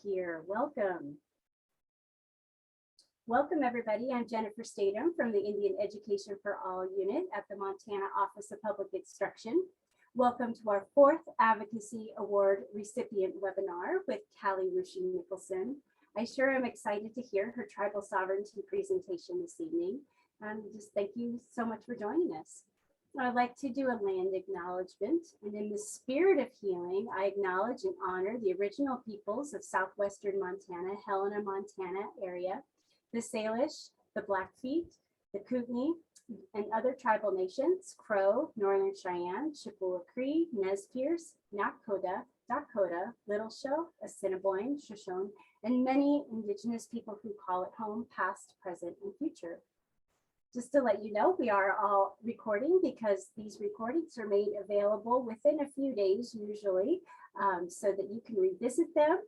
Here. Welcome. Welcome, everybody. I'm Jennifer Statham from the Indian Education for All unit at the Montana Office of Public Instruction. Welcome to our fourth Advocacy Award recipient webinar with Calli Rusche-Nicholson. I sure am excited to hear her tribal sovereignty presentation this evening. Just thank you so much for joining us. I'd like to do a land acknowledgement, and in the spirit of healing, I acknowledge and honor the original peoples of southwestern Montana, Helena, Montana area, the Salish, the Blackfeet, the Kootenai, and other tribal nations, Crow, Northern Cheyenne, Chippewa Cree, Nez Perce, Nakota, Dakota, Little Show, Assiniboine, Shoshone, and many indigenous people who call it home, past, present, and future. Just to let you know, we are all recording because these recordings are made available within a few days usually, so that you can revisit them.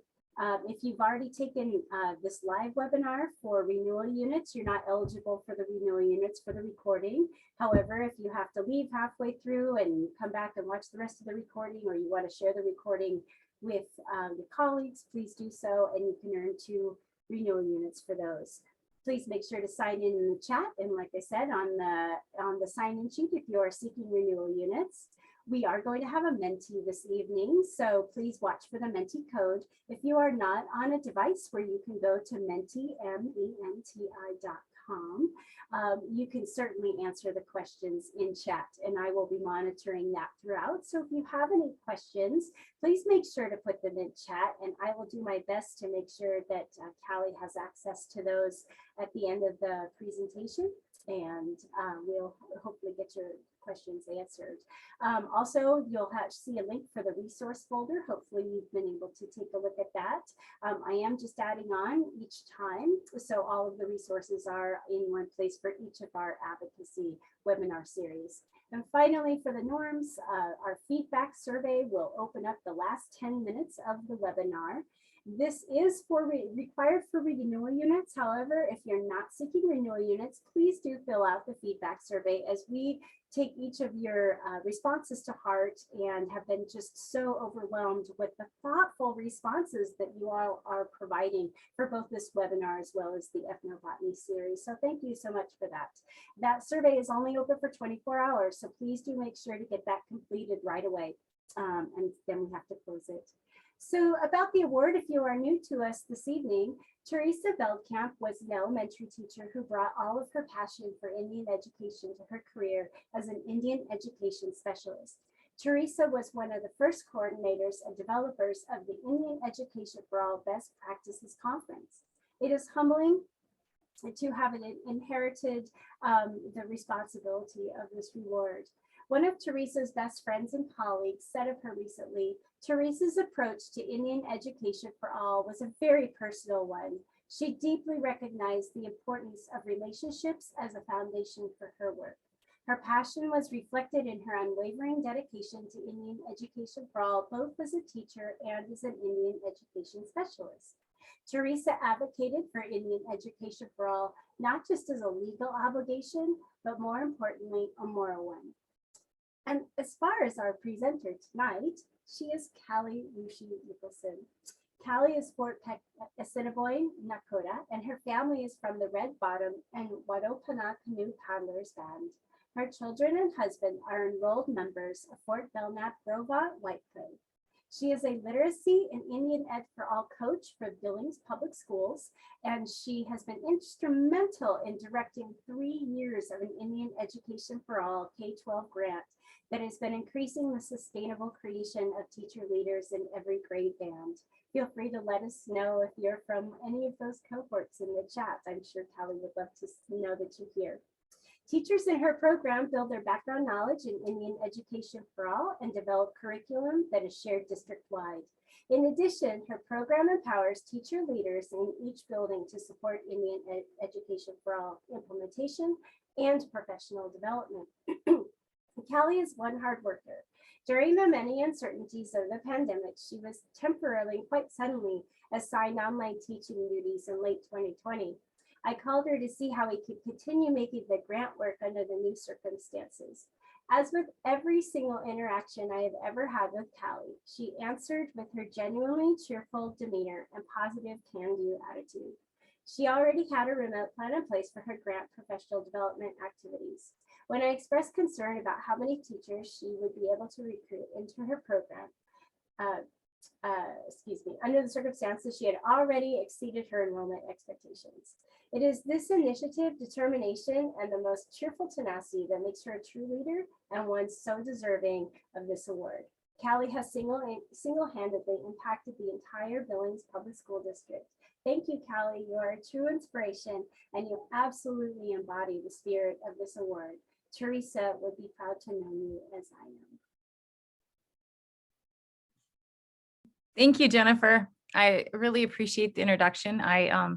If you've already taken this live webinar for renewal units, you're not eligible for the renewal units for the recording. However, if you have to leave halfway through and come back and watch the rest of the recording, or you want to share the recording with your colleagues, please do so, and you can earn 2 renewal units for those. Please make sure to sign in the chat, and like I said, on the sign-in sheet if you are seeking renewal units. We are going to have a Menti this evening, so please watch for the Menti code. If you are not on a device where you can go to menti, menti.com, you can certainly answer the questions in chat, and I will be monitoring that throughout. So if you have any questions, please make sure to put them in chat, and I will do my best to make sure that Calli has access to those at the end of the presentation, and we'll hopefully get your questions answered. Also, you'll see a link for the resource folder. Hopefully you've been able to take a look at that. I am just adding on each time, so all of the resources are in one place for each of our advocacy webinar series. And finally, for the norms, our feedback survey will open up the last 10 minutes of the webinar. This is required for renewal units. However, if you're not seeking renewal units, please do fill out the feedback survey, as we take each of your responses to heart and have been just so overwhelmed with the thoughtful responses that you all are providing for both this webinar as well as the ethnobotany series. So thank you so much for that. That survey is only open for 24 hours, so please do make sure to get that completed right away, and then we have to close it. So about the award, if you are new to us this evening, Teresa Veltkamp was an elementary teacher who brought all of her passion for Indian education to her career as an Indian education specialist. Teresa was one of the first coordinators and developers of the Indian Education for All Best Practices Conference. It is humbling to have inherited the responsibility of this reward. One of Teresa's best friends and colleagues said of her recently, Teresa's approach to Indian education for all was a very personal one. She deeply recognized the importance of relationships as a foundation for her work. Her passion was reflected in her unwavering dedication to Indian education for all, both as a teacher and as an Indian education specialist. Teresa advocated for Indian education for all, not just as a legal obligation, but more importantly, a moral one. And as far as our presenter tonight, she is Calli Rusche-Nicholson. Calli is Fort Peck, Assiniboine, Nakota, and her family is from the Red Bottom and Wadopana Canoe Paddlers Band. Her children and husband are enrolled members of Fort Belknap, Grova, Whitefoot. She is a literacy and Indian Ed for All coach for Billings Public Schools, and she has been instrumental in directing 3 years of an Indian Education for All K-12 grant that has been increasing the sustainable creation of teacher leaders in every grade band. Feel free to let us know if you're from any of those cohorts in the chat. I'm sure Calli would love to know that you're here. Teachers in her program build their background knowledge in Indian education for all and develop curriculum that is shared district-wide. In addition, her program empowers teacher leaders in each building to support Indian education for all implementation and professional development. Calli is one hard worker. During the many uncertainties of the pandemic, she was temporarily, quite suddenly, assigned online teaching duties in late 2020. I called her to see how we could continue making the grant work under the new circumstances. As with every single interaction I have ever had with Calli, she answered with her genuinely cheerful demeanor and positive can-do attitude. She already had a remote plan in place for her grant professional development activities. When I expressed concern about how many teachers she would be able to recruit into her program, under the circumstances, she had already exceeded her enrollment expectations. It is this initiative, determination, and the most cheerful tenacity that makes her a true leader and one so deserving of this award. Calli has single-handedly impacted the entire Billings Public School District. Thank you, Calli. You are a true inspiration, and you absolutely embody the spirit of this award. Teresa would be proud to know you as I am. Thank you, Jennifer. I really appreciate the introduction. I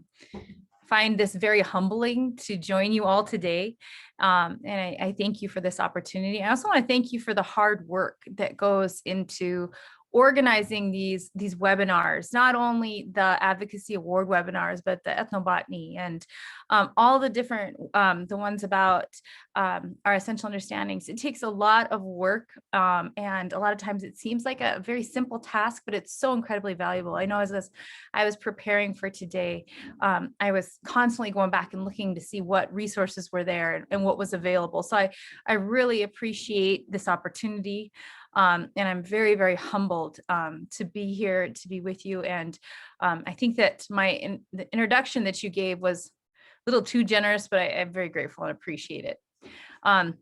find this very humbling to join you all today. And I thank you for this opportunity. I also want to thank you for the hard work that goes into organizing these webinars, not only the Advocacy Award webinars, but the ethnobotany and all the different, the ones about our essential understandings. It takes a lot of work, and a lot of times it seems like a very simple task, but it's so incredibly valuable. I know as I was preparing for today, I was constantly going back and looking to see what resources were there and what was available. So I really appreciate this opportunity. And I'm very, very humbled to be here, to be with you. And I think that the introduction that you gave was a little too generous, but I'm very grateful and appreciate it. And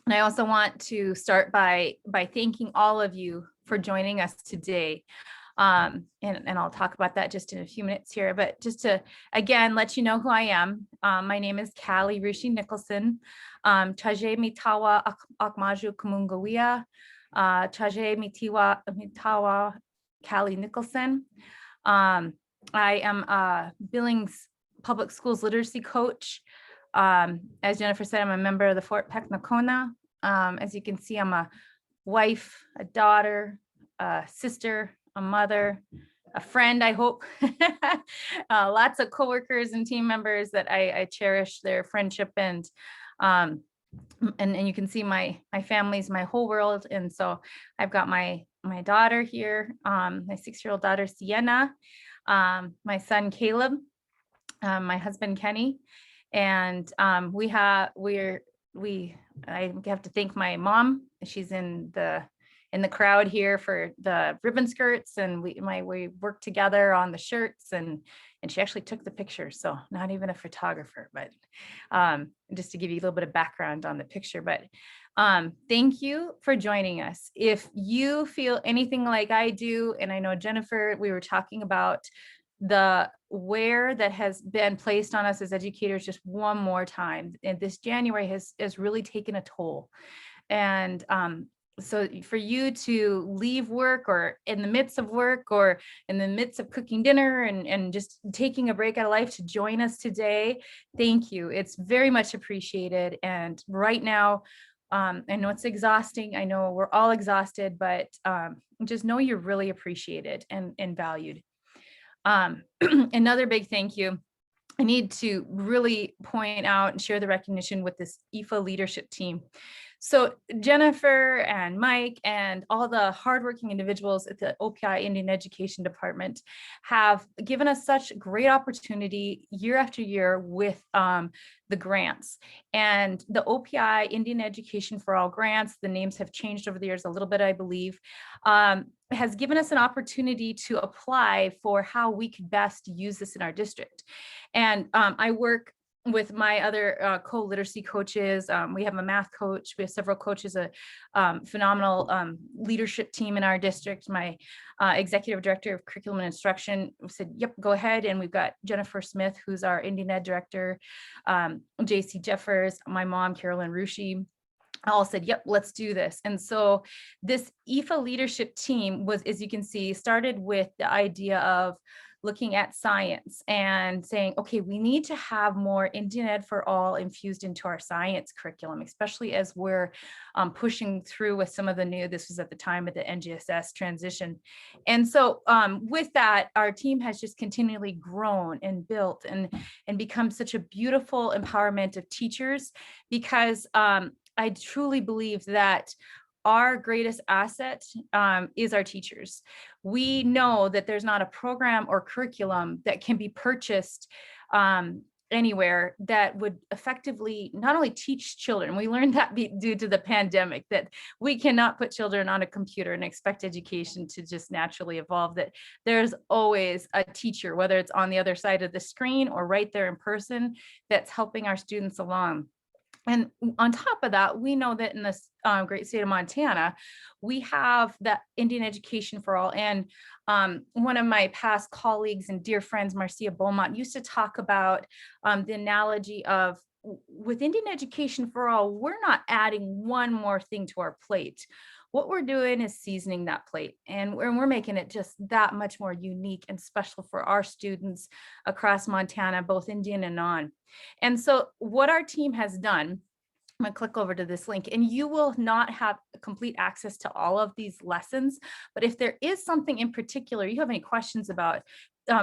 I also want to start by thanking all of you for joining us today. And I'll talk about that just in a few minutes here, but just to, again, let you know who I am. My name is Calli Rusche-Nicholson. Chaje mitawa akmaju kumungawia. Chaje mitawa Calli Nicholson. I am a Billings Public Schools literacy coach. As Jennifer said, I'm a member of the Fort Peck Nakona. As you can see, I'm a wife, a daughter, a sister, a mother, a friend, I hope. Lots of coworkers and team members that I cherish their friendship and you can see my family's my whole world. And so I've got my daughter here, my 6-year-old daughter, Sienna, my son, Caleb, my husband, Kenny. And I have to thank my mom. She's in the crowd here for the ribbon skirts, and we worked together on the shirts, and she actually took the picture. So not even a photographer, but just to give you a little bit of background on the picture. But thank you for joining us. If you feel anything like I do, and I know Jennifer, we were talking about the wear that has been placed on us as educators just one more time, and this January has really taken a toll. And so for you to leave work or in the midst of work or in the midst of cooking dinner and just taking a break out of life to join us today, thank you. It's very much appreciated. And right now, I know it's exhausting. I know we're all exhausted, but just know you're really appreciated and valued. Another big thank you. I need to really point out and share the recognition with this IFA leadership team. So Jennifer and Mike and all the hardworking individuals at the OPI Indian Education Department have given us such great opportunity year after year with the grants. And the OPI Indian Education for All grants, the names have changed over the years a little bit, I believe, has given us an opportunity to apply for how we could best use this in our district. And I work with my other co-literacy coaches. We have a math coach. We have several coaches, a phenomenal leadership team in our district. My executive director of curriculum and instruction said, yep, go ahead. And we've got Jennifer Smith, who's our Indian Ed director, JC Jeffers, my mom, Carolyn Rusche, all said, yep, let's do this. And so this IFA leadership team was, as you can see, started with the idea of looking at science and saying, okay, we need to have more Indian Ed for All infused into our science curriculum, especially as we're pushing through with some of the new, this was at the time of the NGSS transition. And so with that, our team has just continually grown and built and become such a beautiful empowerment of teachers, because I truly believe that our greatest asset is our teachers. We know that there's not a program or curriculum that can be purchased anywhere that would effectively not only teach children. We learned that due to the pandemic, that we cannot put children on a computer and expect education to just naturally evolve, that there's always a teacher, whether it's on the other side of the screen or right there in person, that's helping our students along. And on top of that, we know that in this great state of Montana, we have that Indian Education for All. And one of my past colleagues and dear friends, Marcia Beaumont, used to talk about the analogy of, with Indian Education for All, we're not adding one more thing to our plate. What we're doing is seasoning that plate, and we're making it just that much more unique and special for our students across Montana, both Indian and non. And so what our team has done, I'm going to click over to this link, and you will not have complete access to all of these lessons. But if there is something in particular you have any questions about,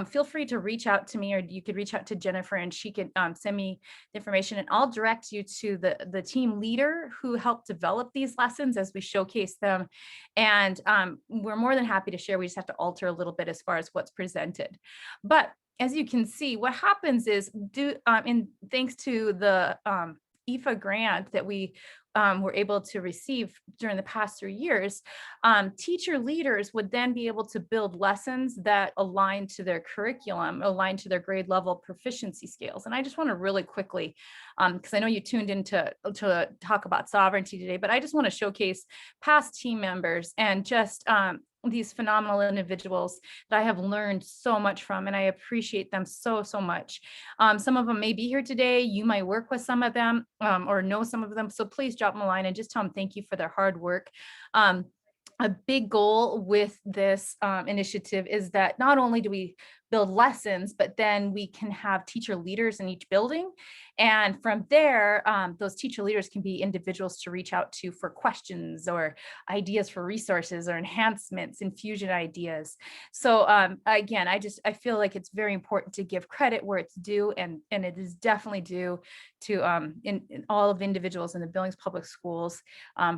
feel free to reach out to me, or you could reach out to Jennifer and she can send me the information, and I'll direct you to the team leader who helped develop these lessons as we showcase them. And we're more than happy to share. We just have to alter a little bit as far as what's presented. But as you can see, what happens is, thanks to the IFA grant that we were able to receive during the past 3 years, teacher leaders would then be able to build lessons that align to their curriculum, align to their grade level proficiency scales. And I just want to really quickly, because I know you tuned in to talk about sovereignty today, but I just want to showcase past team members and just these phenomenal individuals that I have learned so much from, and I appreciate them so much. Some of them may be here today. You might work with some of them or know some of them. So please drop them a line and just tell them thank you for their hard work. A big goal with this initiative is that not only do we build lessons, but then we can have teacher leaders in each building. And from there, those teacher leaders can be individuals to reach out to for questions or ideas for resources or enhancements, infusion ideas. So again, I feel like it's very important to give credit where it's due, and it is definitely due to in all of the individuals in the Billings Public Schools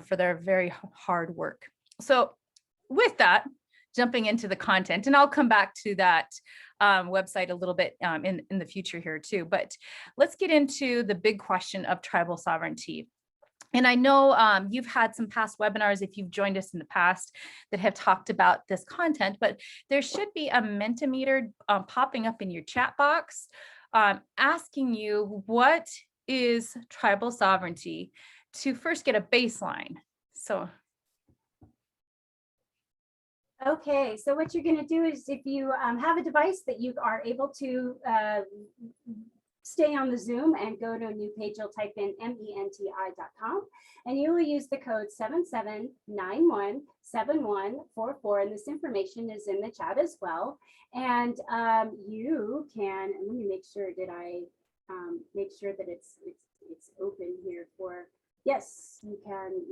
for their very hard work. So with that, jumping into the content, and I'll come back to that website a little bit in the future here too, but let's get into the big question of tribal sovereignty. And I know you've had some past webinars, if you've joined us in the past, that have talked about this content, but there should be a Mentimeter popping up in your chat box asking you what is tribal sovereignty, to first get a baseline. So okay, so what you're going to do is, if you have a device that you are able to stay on the Zoom and go to a new page, you'll type in menti.com, and you will use the code 77917144, and this information is in the chat as well. And you can, and let me make sure, did I make sure that it's open here for, yes, you can,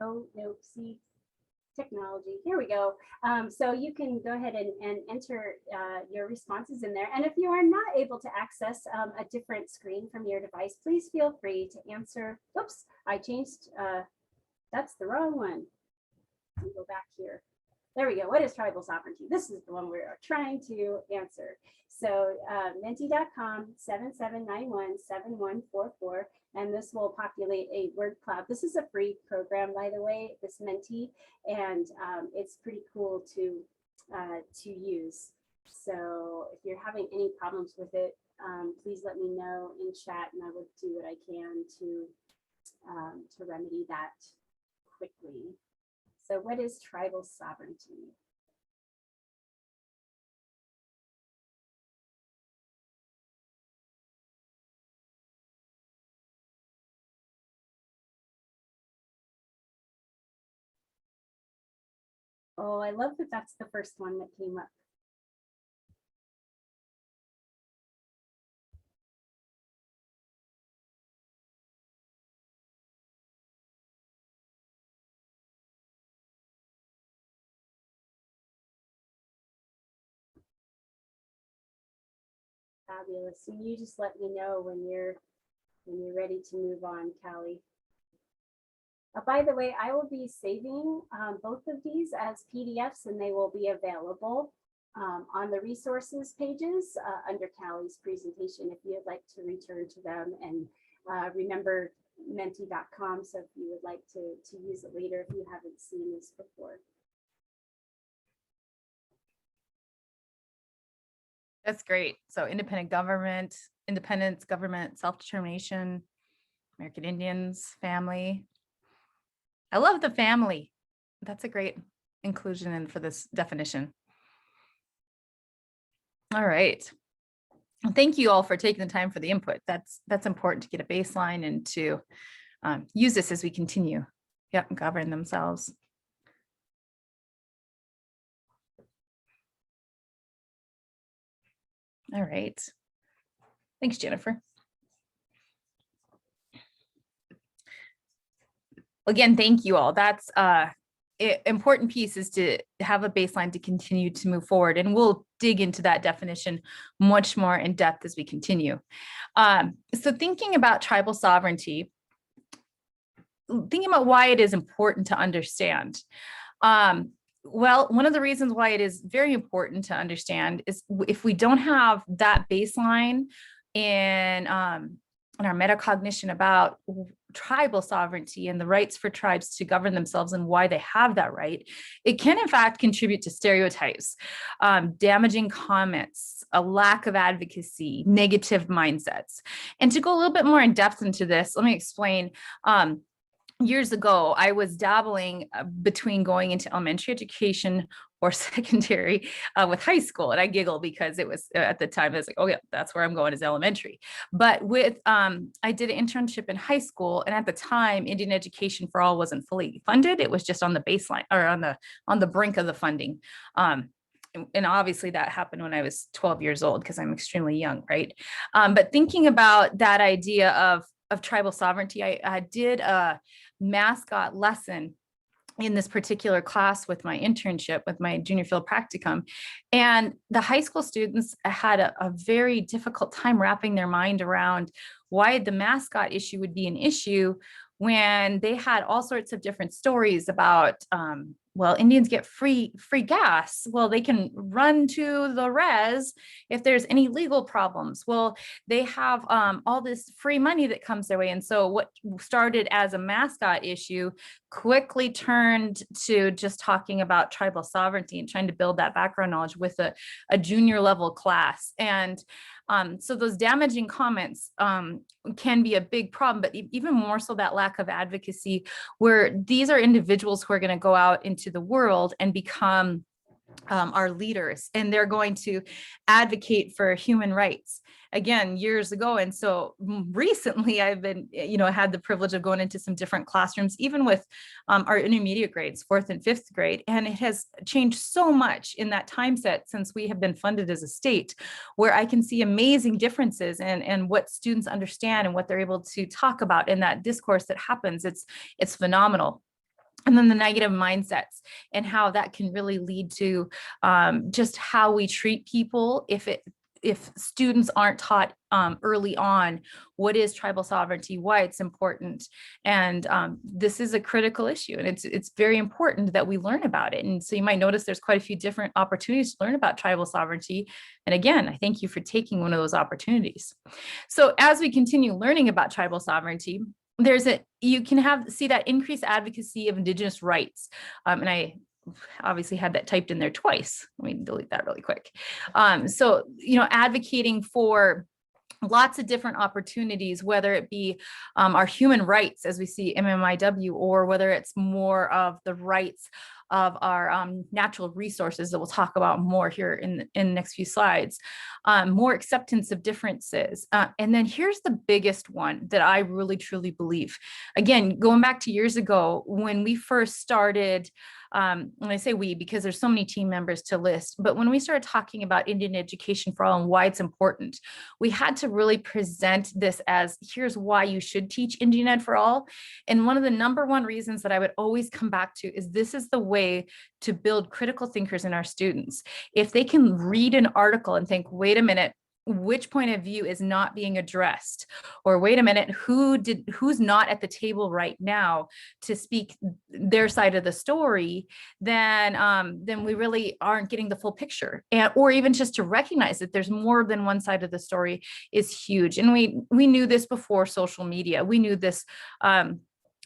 oh no, see, technology. Here we go. So you can go ahead and enter your responses in there. And if you are not able to access a different screen from your device, please feel free to answer. Oops, I changed. That's the wrong one. Let me go back here. There we go. What is tribal sovereignty? This is the one we are trying to answer. So menti.com 77917144, and this will populate a word cloud. This is a free program, by the way, this Menti, and it's pretty cool to use. So if you're having any problems with it, please let me know in chat, and I will do what I can to remedy that quickly. So what is tribal sovereignty? Oh, I love that that's the first one that came up. Fabulous. And you just let me know when you're when you're ready to move on, Calli. By the way, I will be saving both of these as PDFs, and they will be available on the resources pages under Calli's presentation if you'd like to return to them. And remember menti.com, so if you would like to use it later if you haven't seen this before. That's great. So independent government, independence, government, self-determination, American Indians, family. I love the family. That's a great inclusion in for this definition. All right. Well, thank you all for taking the time for the input. That's important to get a baseline and to use this as we continue. Yep, govern themselves. All right. Thanks, Jennifer. Again, thank you all. That's important piece is to have a baseline to continue to move forward. And we'll dig into that definition much more in depth as we continue. So thinking about tribal sovereignty, thinking about why it is important to understand. Well, one of the reasons why it is very important to understand is if we don't have that baseline in our metacognition about tribal sovereignty and the rights for tribes to govern themselves and why they have that right, it can in fact contribute to stereotypes, damaging comments, a lack of advocacy, negative mindsets. And to go a little bit more in depth into this, let me explain. Years ago, I was dabbling between going into elementary education or secondary with high school. And I giggle because it was at the time, I was like, oh yeah, that's where I'm going is elementary. But with, I did an internship in high school. And at the time, Indian Education for All wasn't fully funded. It was just on the baseline or on the brink of the funding. And obviously that happened when I was 12 years old because I'm extremely young, right? But thinking about that idea of tribal sovereignty, I did a mascot lesson in this particular class with my internship, with my junior field practicum. And the high school students had a very difficult time wrapping their mind around why the mascot issue would be an issue when they had all sorts of different stories about, well, Indians get free gas. Well, they can run to the res if there's any legal problems. Well, they have all this free money that comes their way. And so what started as a mascot issue quickly turned to just talking about tribal sovereignty and trying to build that background knowledge with a junior level class. And so those damaging comments can be a big problem, but even more so that lack of advocacy, where these are individuals who are going to go out into the world and become our leaders, and they're going to advocate for human rights again years ago. And so recently I've been, had the privilege of going into some different classrooms, even with our intermediate grades, 4th and 5th grade. And it has changed so much in that time set since we have been funded as a state, where I can see amazing differences and what students understand and what they're able to talk about in that discourse that happens. It's phenomenal. And then the negative mindsets and how that can really lead to just how we treat people if students aren't taught early on what is tribal sovereignty, why it's important. And this is a critical issue, and it's very important that we learn about it. And so you might notice there's quite a few different opportunities to learn about tribal sovereignty. And again, I thank you for taking one of those opportunities. So as we continue learning about tribal sovereignty, you can see that increased advocacy of Indigenous rights. And I obviously had that typed in there twice. Let me delete that really quick. So, advocating for lots of different opportunities, whether it be our human rights, as we see MMIW, or whether it's more of the rights of our natural resources that we'll talk about more here in the next few slides, more acceptance of differences. And then here's the biggest one that I really truly believe. Again, going back to years ago, when we first started, when I say we, because there's so many team members to list, but when we started talking about Indian Education for All and why it's important, we had to really present this as, here's why you should teach Indian Ed for All. And one of the #1 reasons that I would always come back to is this is the way to build critical thinkers in our students. If they can read an article and think, wait a minute, which point of view is not being addressed, or wait a minute, who's not at the table right now to speak their side of the story, then we really aren't getting the full picture. And or even just to recognize that there's more than one side of the story is huge. And we knew this before social media. We knew this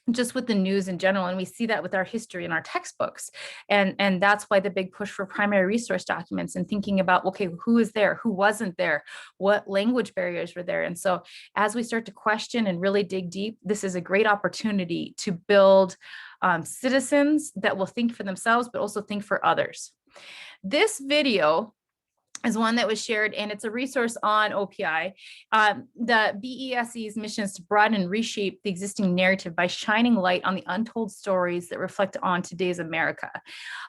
just with the news in general. And we see that with our history and our textbooks. And that's why the big push for primary resource documents and thinking about, okay, who is there, who wasn't there, what language barriers were there. And so as we start to question and really dig deep, this is a great opportunity to build citizens that will think for themselves, but also think for others. This video is one that was shared, and it's a resource on OPI. The BESE's mission is to broaden and reshape the existing narrative by shining light on the untold stories that reflect on today's America.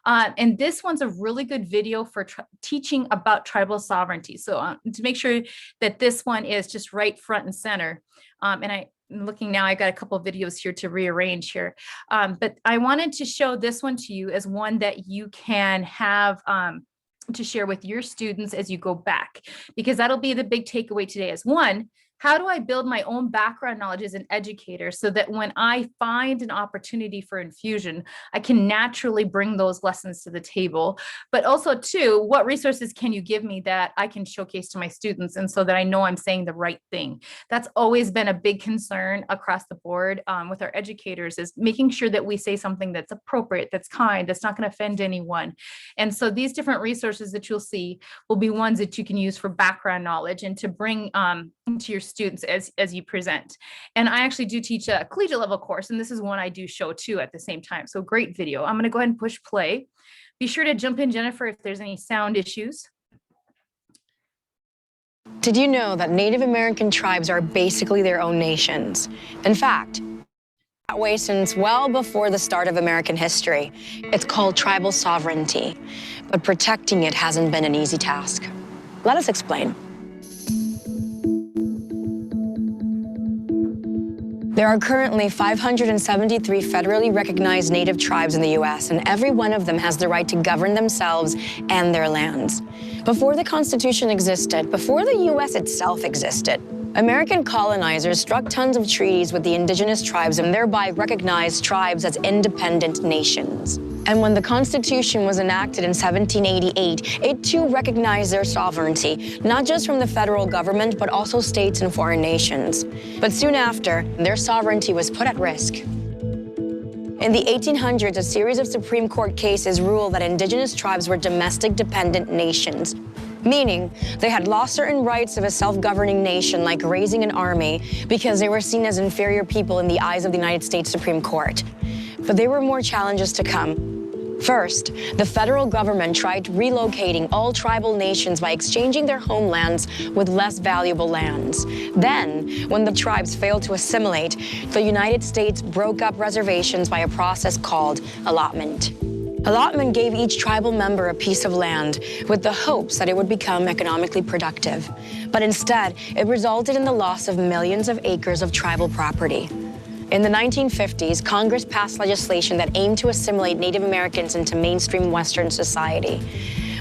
And this one's a really good video for teaching about tribal sovereignty. So to make sure that this one is just right front and center. And looking now, I got a couple of videos here to rearrange here. But I wanted to show this one to you as one that you can have to share with your students as you go back, because that'll be the big takeaway today is one, how do I build my own background knowledge as an educator so that when I find an opportunity for infusion, I can naturally bring those lessons to the table? But also two, what resources can you give me that I can showcase to my students and so that I know I'm saying the right thing? That's always been a big concern across the board with our educators, is making sure that we say something that's appropriate, that's kind, that's not going to offend anyone. And so these different resources that you'll see will be ones that you can use for background knowledge and to bring to your students as you present. And I actually do teach a collegiate level course, and this is one I do show too at the same time. So great video. I'm going to go ahead and push play. Be sure to jump in, Jennifer, if there's any sound issues. Did you know that Native American tribes are basically their own nations? In fact, that way since well before the start of American history. It's called tribal sovereignty, but protecting it hasn't been an easy task. Let us explain. There are currently 573 federally recognized Native tribes in the U.S., and every one of them has the right to govern themselves and their lands. Before the Constitution existed, before the U.S. itself existed, American colonizers struck tons of treaties with the indigenous tribes and thereby recognized tribes as independent nations. And when the Constitution was enacted in 1788, it too recognized their sovereignty, not just from the federal government, but also states and foreign nations. But soon after, their sovereignty was put at risk. In the 1800s, a series of Supreme Court cases ruled that indigenous tribes were domestic dependent nations, meaning they had lost certain rights of a self-governing nation, like raising an army, because they were seen as inferior people in the eyes of the United States Supreme Court. But there were more challenges to come. First, the federal government tried relocating all tribal nations by exchanging their homelands with less valuable lands. Then, when the tribes failed to assimilate, the United States broke up reservations by a process called allotment. Allotment gave each tribal member a piece of land with the hopes that it would become economically productive. But instead, it resulted in the loss of millions of acres of tribal property. In the 1950s, Congress passed legislation that aimed to assimilate Native Americans into mainstream Western society.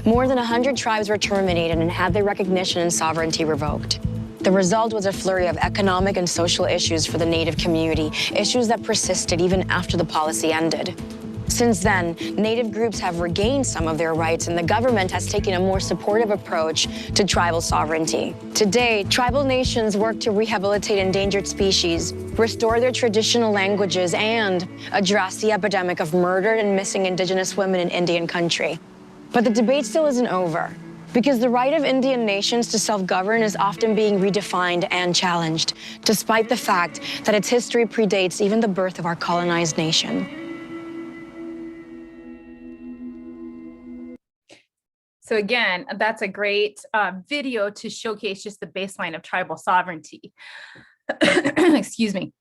More than 100 tribes were terminated and had their recognition and sovereignty revoked. The result was a flurry of economic and social issues for the Native community, issues that persisted even after the policy ended. Since then, Native groups have regained some of their rights, and the government has taken a more supportive approach to tribal sovereignty. Today, tribal nations work to rehabilitate endangered species, restore their traditional languages, and address the epidemic of murdered and missing indigenous women in Indian country. But the debate still isn't over, because the right of Indian nations to self-govern is often being redefined and challenged, despite the fact that its history predates even the birth of our colonized nation. So again, that's a great video to showcase just the baseline of tribal sovereignty. Excuse me.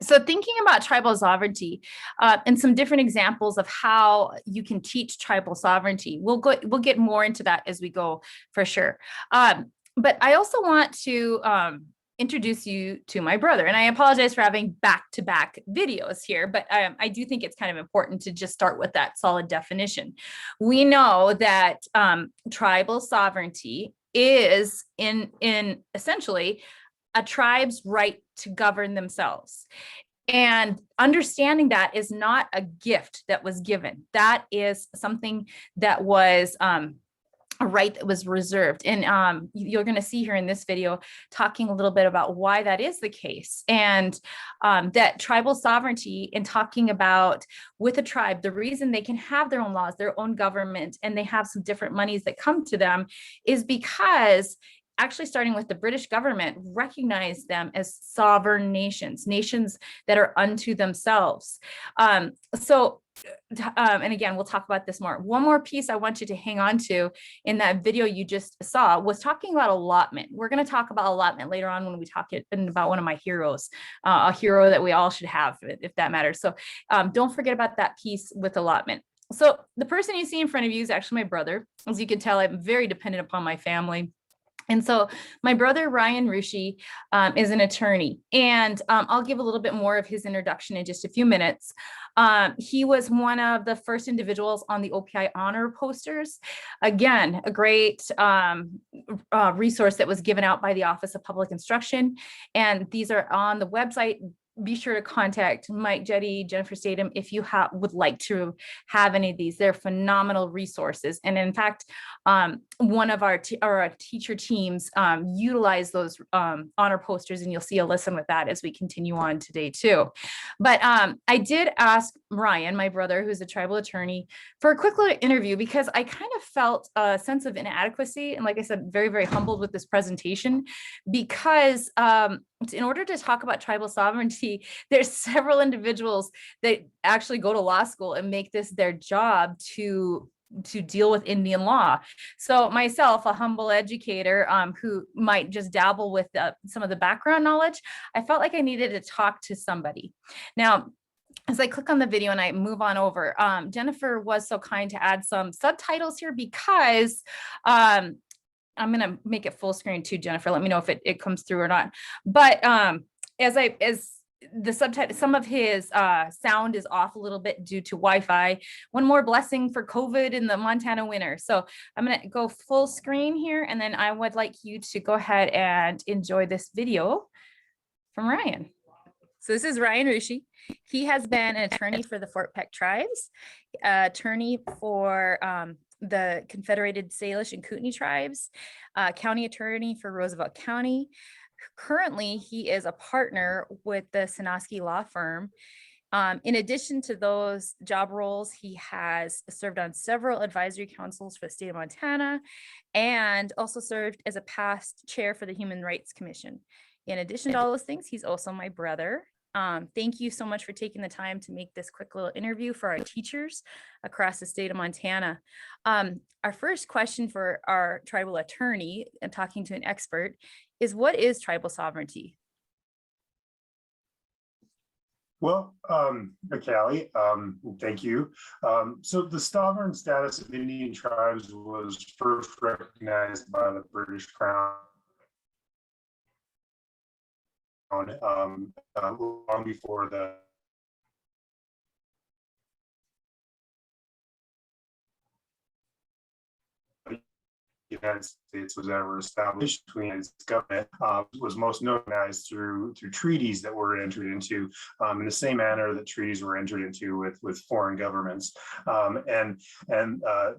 So thinking about tribal sovereignty and some different examples of how you can teach tribal sovereignty. We'll get more into that as we go for sure. But I also want to introduce you to my brother. And I apologize for having back-to-back videos here, but I do think it's kind of important to just start with that solid definition. We know that tribal sovereignty is in essentially a tribe's right to govern themselves. And understanding that is not a gift that was given. That is something that was a right that was reserved. And you're going to see here in this video talking a little bit about why that is the case, and that tribal sovereignty, and talking about with a tribe, the reason they can have their own laws, their own government, and they have some different monies that come to them is because actually starting with the British government recognized them as sovereign nations, nations that are unto themselves. And again, we'll talk about this more. One more piece I want you to hang on to in that video you just saw was talking about allotment. We're going to talk about allotment later on when we talk about one of my heroes, a hero that we all should have, if that matters. So don't forget about that piece with allotment. So the person you see in front of you is actually my brother. As you can tell, I'm very dependent upon my family. And so my brother, Ryan Rusche, is an attorney, and I'll give a little bit more of his introduction in just a few minutes. He was one of the first individuals on the OPI honor posters. Again, a great resource that was given out by the Office of Public Instruction. And these are on the website. Be sure to contact Mike Jetty, Jennifer Statham, if you would like to have any of these. They're phenomenal resources. And in fact, one of our teacher teams utilize those honor posters, and you'll see a listen with that as we continue on today too. But I did ask Ryan, my brother, who's a tribal attorney, for a quick little interview because I kind of felt a sense of inadequacy. And like I said, very, very humbled with this presentation because in order to talk about tribal sovereignty, there's several individuals that actually go to law school and make this their job to deal with Indian law. So myself, a humble educator who might just dabble with some of the background knowledge, I felt like I needed to talk to somebody. Now, as I click on the video and I move on over, Jennifer was so kind to add some subtitles here because I'm going to make it full screen too, Jennifer. Let me know if it comes through or not. But as the subtitle, some of his sound is off a little bit due to Wi-Fi. One more blessing for COVID in the Montana winter. So I'm going to go full screen here, and then I would like you to go ahead and enjoy this video from Ryan. So this is Ryan Rusche. He has been an attorney for the Fort Peck tribes, attorney for the Confederated Salish and Kootenai tribes, county attorney for Roosevelt County. Currently, he is a partner with the Sinoski law firm. In addition to those job roles, he has served on several advisory councils for the state of Montana and also served as a past chair for the Human Rights Commission. In addition to all those things, he's also my brother. Thank you so much for taking the time to make this quick little interview for our teachers across the state of Montana. Our first question for our tribal attorney, and talking to an expert, is what is tribal sovereignty? Well, Calli, thank you. So the sovereign status of Indian tribes was first recognized by the British Crown long before the United States was ever established. Between its government was most recognized through treaties that were entered into in the same manner that treaties were entered into with foreign governments. And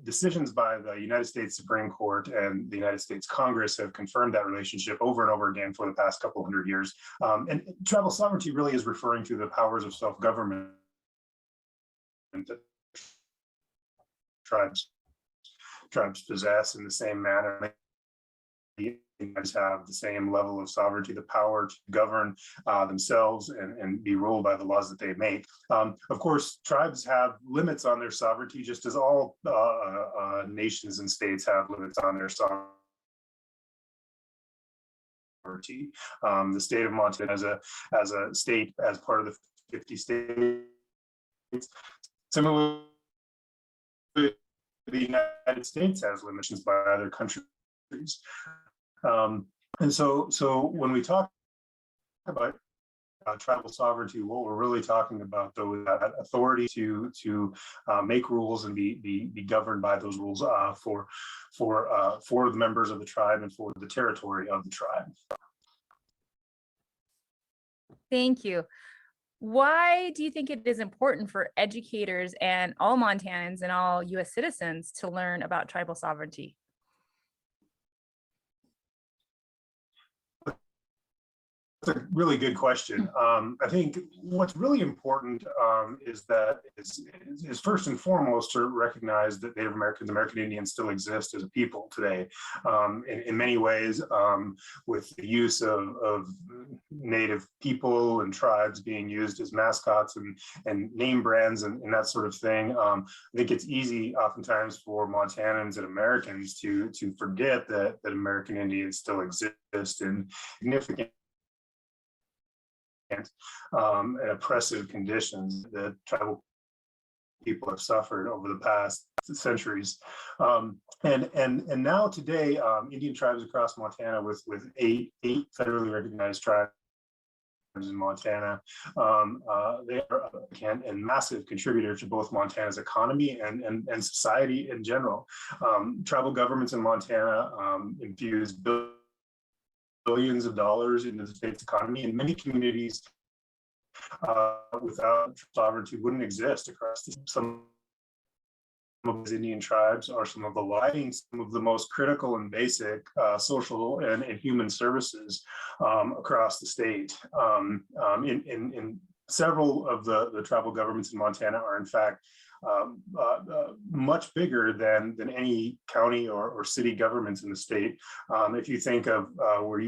decisions by the United States Supreme Court and the United States Congress have confirmed that relationship over and over again for the past couple hundred years. And tribal sovereignty really is referring to the powers of self-government that tribes possess in the same manner. The tribes have the same level of sovereignty, the power to govern themselves and be ruled by the laws that they make. Of course, tribes have limits on their sovereignty, just as all nations and states have limits on their sovereignty. The state of Montana as a state, as part of the 50 states, similarly, the United States has limitations by other countries. And so when we talk about tribal sovereignty, what we're really talking about, though, is that authority to make rules and be governed by those rules for the members of the tribe and for the territory of the tribe. Thank you. Why do you think it is important for educators and all Montanans and all US citizens to learn about tribal sovereignty? That's a really good question. I think what's really important is first and foremost to recognize that Native Americans, American Indians still exist as a people today. In many ways, with the use of Native people and tribes being used as mascots and name brands and that sort of thing, I think it's easy oftentimes for Montanans and Americans to forget that American Indians still exist in significant and oppressive conditions that tribal people have suffered over the past centuries. And now today, Indian tribes across Montana with eight federally recognized tribes in Montana, they are a massive contributor to both Montana's economy and society in general. Tribal governments in Montana infuse billions of dollars into the state's economy, and many communities without sovereignty wouldn't exist across some of these Indian tribes are some of the most critical and basic social and human services across the state. In several of the tribal governments in Montana are in fact much bigger than any county or city governments in the state. If you think of where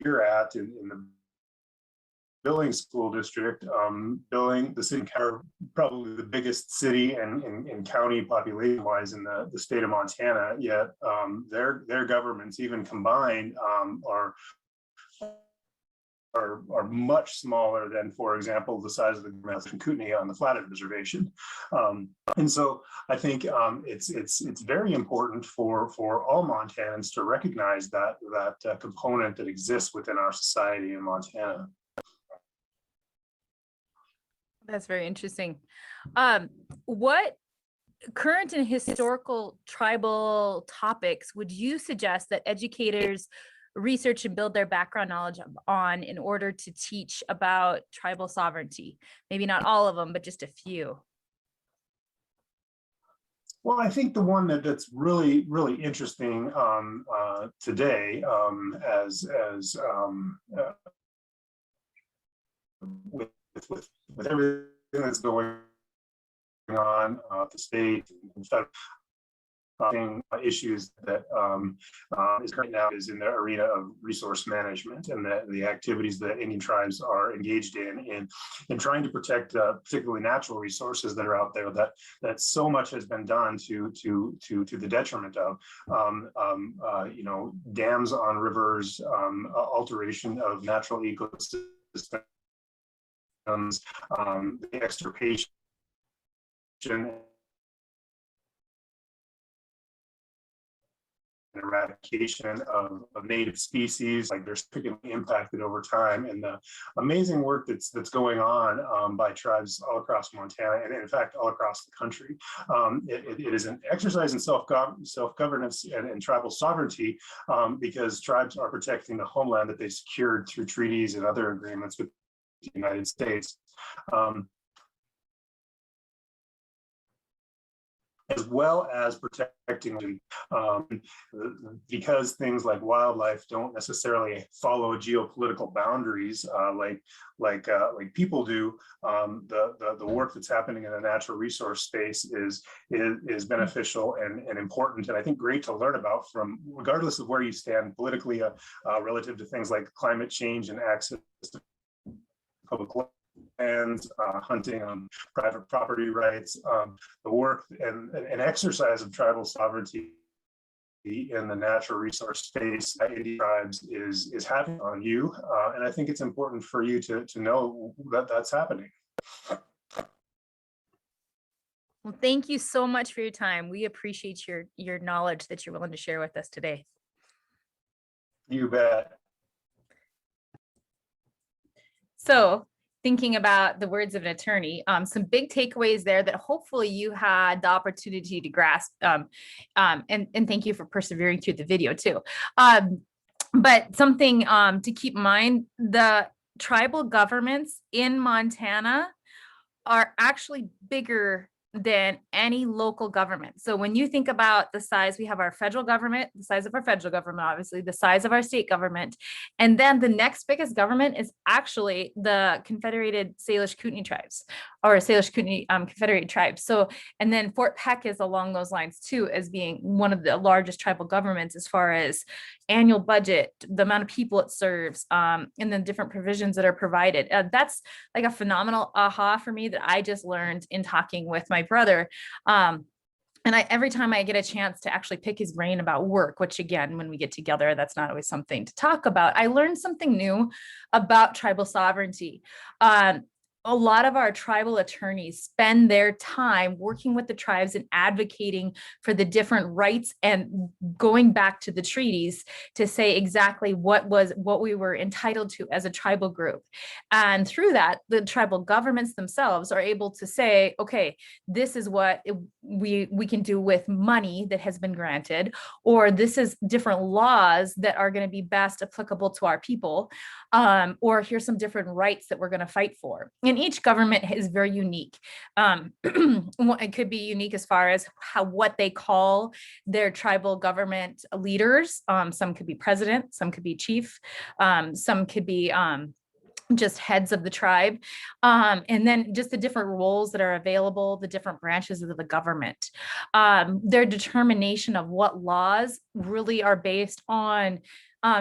you're at in the Billings School District, the city are probably the biggest city and county population-wise in the state of Montana, yet their governments, even combined, are much smaller than, for example, the size of the government in Kootenai on the Flathead Reservation. And so I think it's very important for all Montanans to recognize that component that exists within our society in Montana. That's very interesting. What current and historical tribal topics would you suggest that educators research and build their background knowledge on in order to teach about tribal sovereignty? Maybe not all of them, but just a few. Well, I think the one that's really interesting today, with everything that's going on at the state and federal issues that is right now is in the arena of resource management and the activities that Indian tribes are engaged in trying to protect particularly natural resources that are out there that so much has been done to the detriment of dams on rivers, alteration of natural ecosystems, the extirpation and eradication of native species, like they're significantly impacted over time, and the amazing work that's going on by tribes all across Montana and in fact all across the country. It is an exercise in self-governance and tribal sovereignty because tribes are protecting the homeland that they secured through treaties and other agreements with the United States. As well as protecting because things like wildlife don't necessarily follow geopolitical boundaries like people do. The work that's happening in the natural resource space is beneficial and important, and I think great to learn about from regardless of where you stand politically relative to things like climate change and access to public lands, hunting on private property rights, the work and exercise of tribal sovereignty in the natural resource space that Indian tribes is having on you. And I think it's important for you to know that that's happening. Well, thank you so much for your time. We appreciate your knowledge that you're willing to share with us today. You bet. So thinking about the words of an attorney, some big takeaways there that hopefully you had the opportunity to grasp. And thank you for persevering through the video too. But something to keep in mind, the tribal governments in Montana are actually bigger than any local government. So when you think about the size, we have our federal government, the size of our federal government, obviously the size of our state government. And then the next biggest government is actually the Confederated Salish Kootenai tribes, or Salish Kootenai Confederated tribes. So, and then Fort Peck is along those lines too, as being one of the largest tribal governments as far as annual budget, the amount of people it serves, and then different provisions that are provided. That's like a phenomenal aha for me that I just learned in talking with my brother. And every time I get a chance to actually pick his brain about work, which again, when we get together, that's not always something to talk about, I learned something new about tribal sovereignty. A lot of our tribal attorneys spend their time working with the tribes and advocating for the different rights and going back to the treaties to say exactly what we were entitled to as a tribal group. And through that, the tribal governments themselves are able to say, okay, this is what we can do with money that has been granted, or this is different laws that are going to be best applicable to our people, or here's some different rights that we're going to fight for. And each government is very unique. It could be unique as far as what they call their tribal government leaders. Some could be president, some could be chief, some could be just heads of the tribe, and then just the different roles that are available, the different branches of the government, their determination of what laws really are based on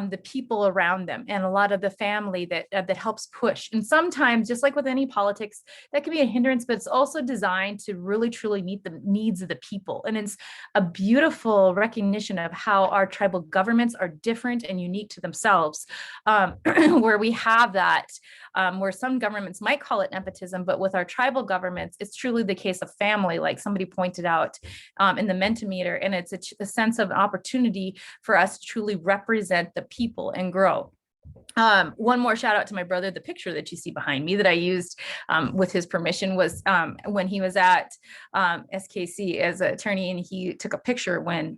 the people around them and a lot of the family that helps push. And sometimes, just like with any politics, that can be a hindrance, but it's also designed to really truly meet the needs of the people. And it's a beautiful recognition of how our tribal governments are different and unique to themselves, where we have that, where some governments might call it nepotism, but with our tribal governments, it's truly the case of family, like somebody pointed out in the Mentimeter. And it's a sense of opportunity for us to truly represent the people and grow. One more shout out to my brother. The picture that you see behind me that I used with his permission was when he was at SKC as an attorney, and he took a picture when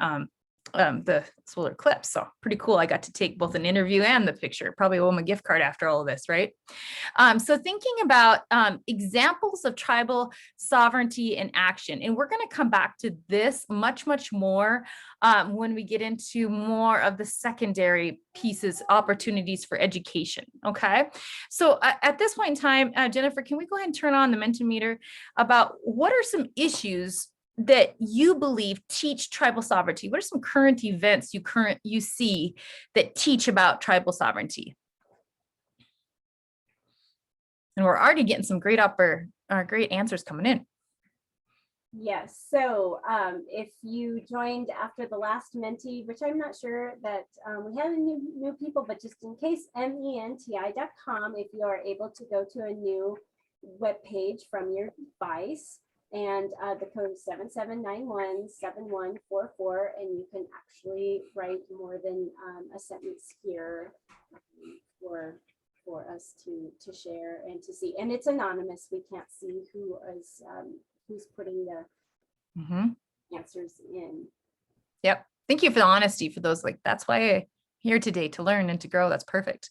the solar eclipse. So pretty cool. I got to take both an interview and the picture. Probably owe him a gift card after all of this, right? So thinking about examples of tribal sovereignty in action, and we're going to come back to this much more when we get into more of the secondary pieces, opportunities for education. Okay. So at this point in time, Jennifer, can we go ahead and turn on the Mentimeter about what are some issues that you believe teach tribal sovereignty? What are some current events you see that teach about tribal sovereignty? And we're already getting some great answers coming in. Yes, so if you joined after the last Menti, which I'm not sure that we have any new people, but just in case, menti.com, if you are able to go to a new web page from your device, and the code is 77917144, and you can actually write more than a sentence here for us to share and to see. And it's anonymous. We can't see who's putting the answers in. Yep. Thank you for the honesty for those. That's why I'm here today, to learn and to grow. That's perfect.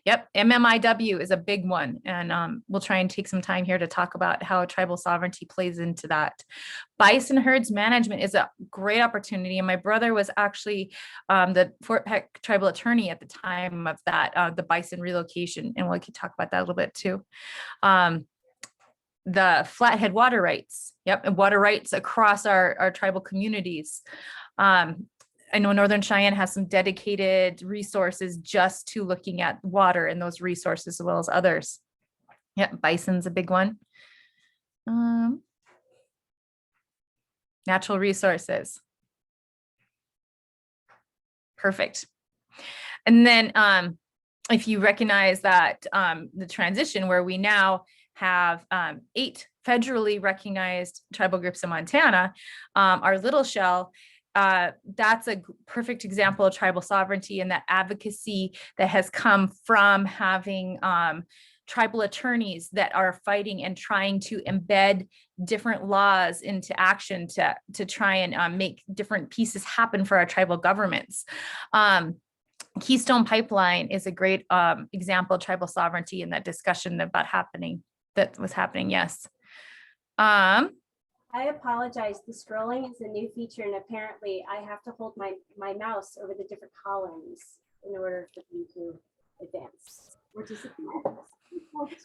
Yep. MMIW is a big one. And we'll try and take some time here to talk about how tribal sovereignty plays into that. Bison herds management is a great opportunity. And my brother was actually the Fort Peck tribal attorney at the time of that, the bison relocation. And we could talk about that a little bit too. The Flathead water rights. Yep. And water rights across our tribal communities. I know Northern Cheyenne has some dedicated resources just to looking at water and those resources as well as others. Yep, bison's a big one. Natural resources. Perfect. And then if you recognize that the transition where we now have 8 federally recognized tribal groups in Montana, our Little Shell, that's a perfect example of tribal sovereignty and that advocacy that has come from having tribal attorneys that are fighting and trying to embed different laws into action to try and make different pieces happen for our tribal governments. Keystone Pipeline is a great example of tribal sovereignty in that discussion that was happening. Yes. I apologize. The scrolling is a new feature, and apparently I have to hold my mouse over the different columns in order for you to advance. Which is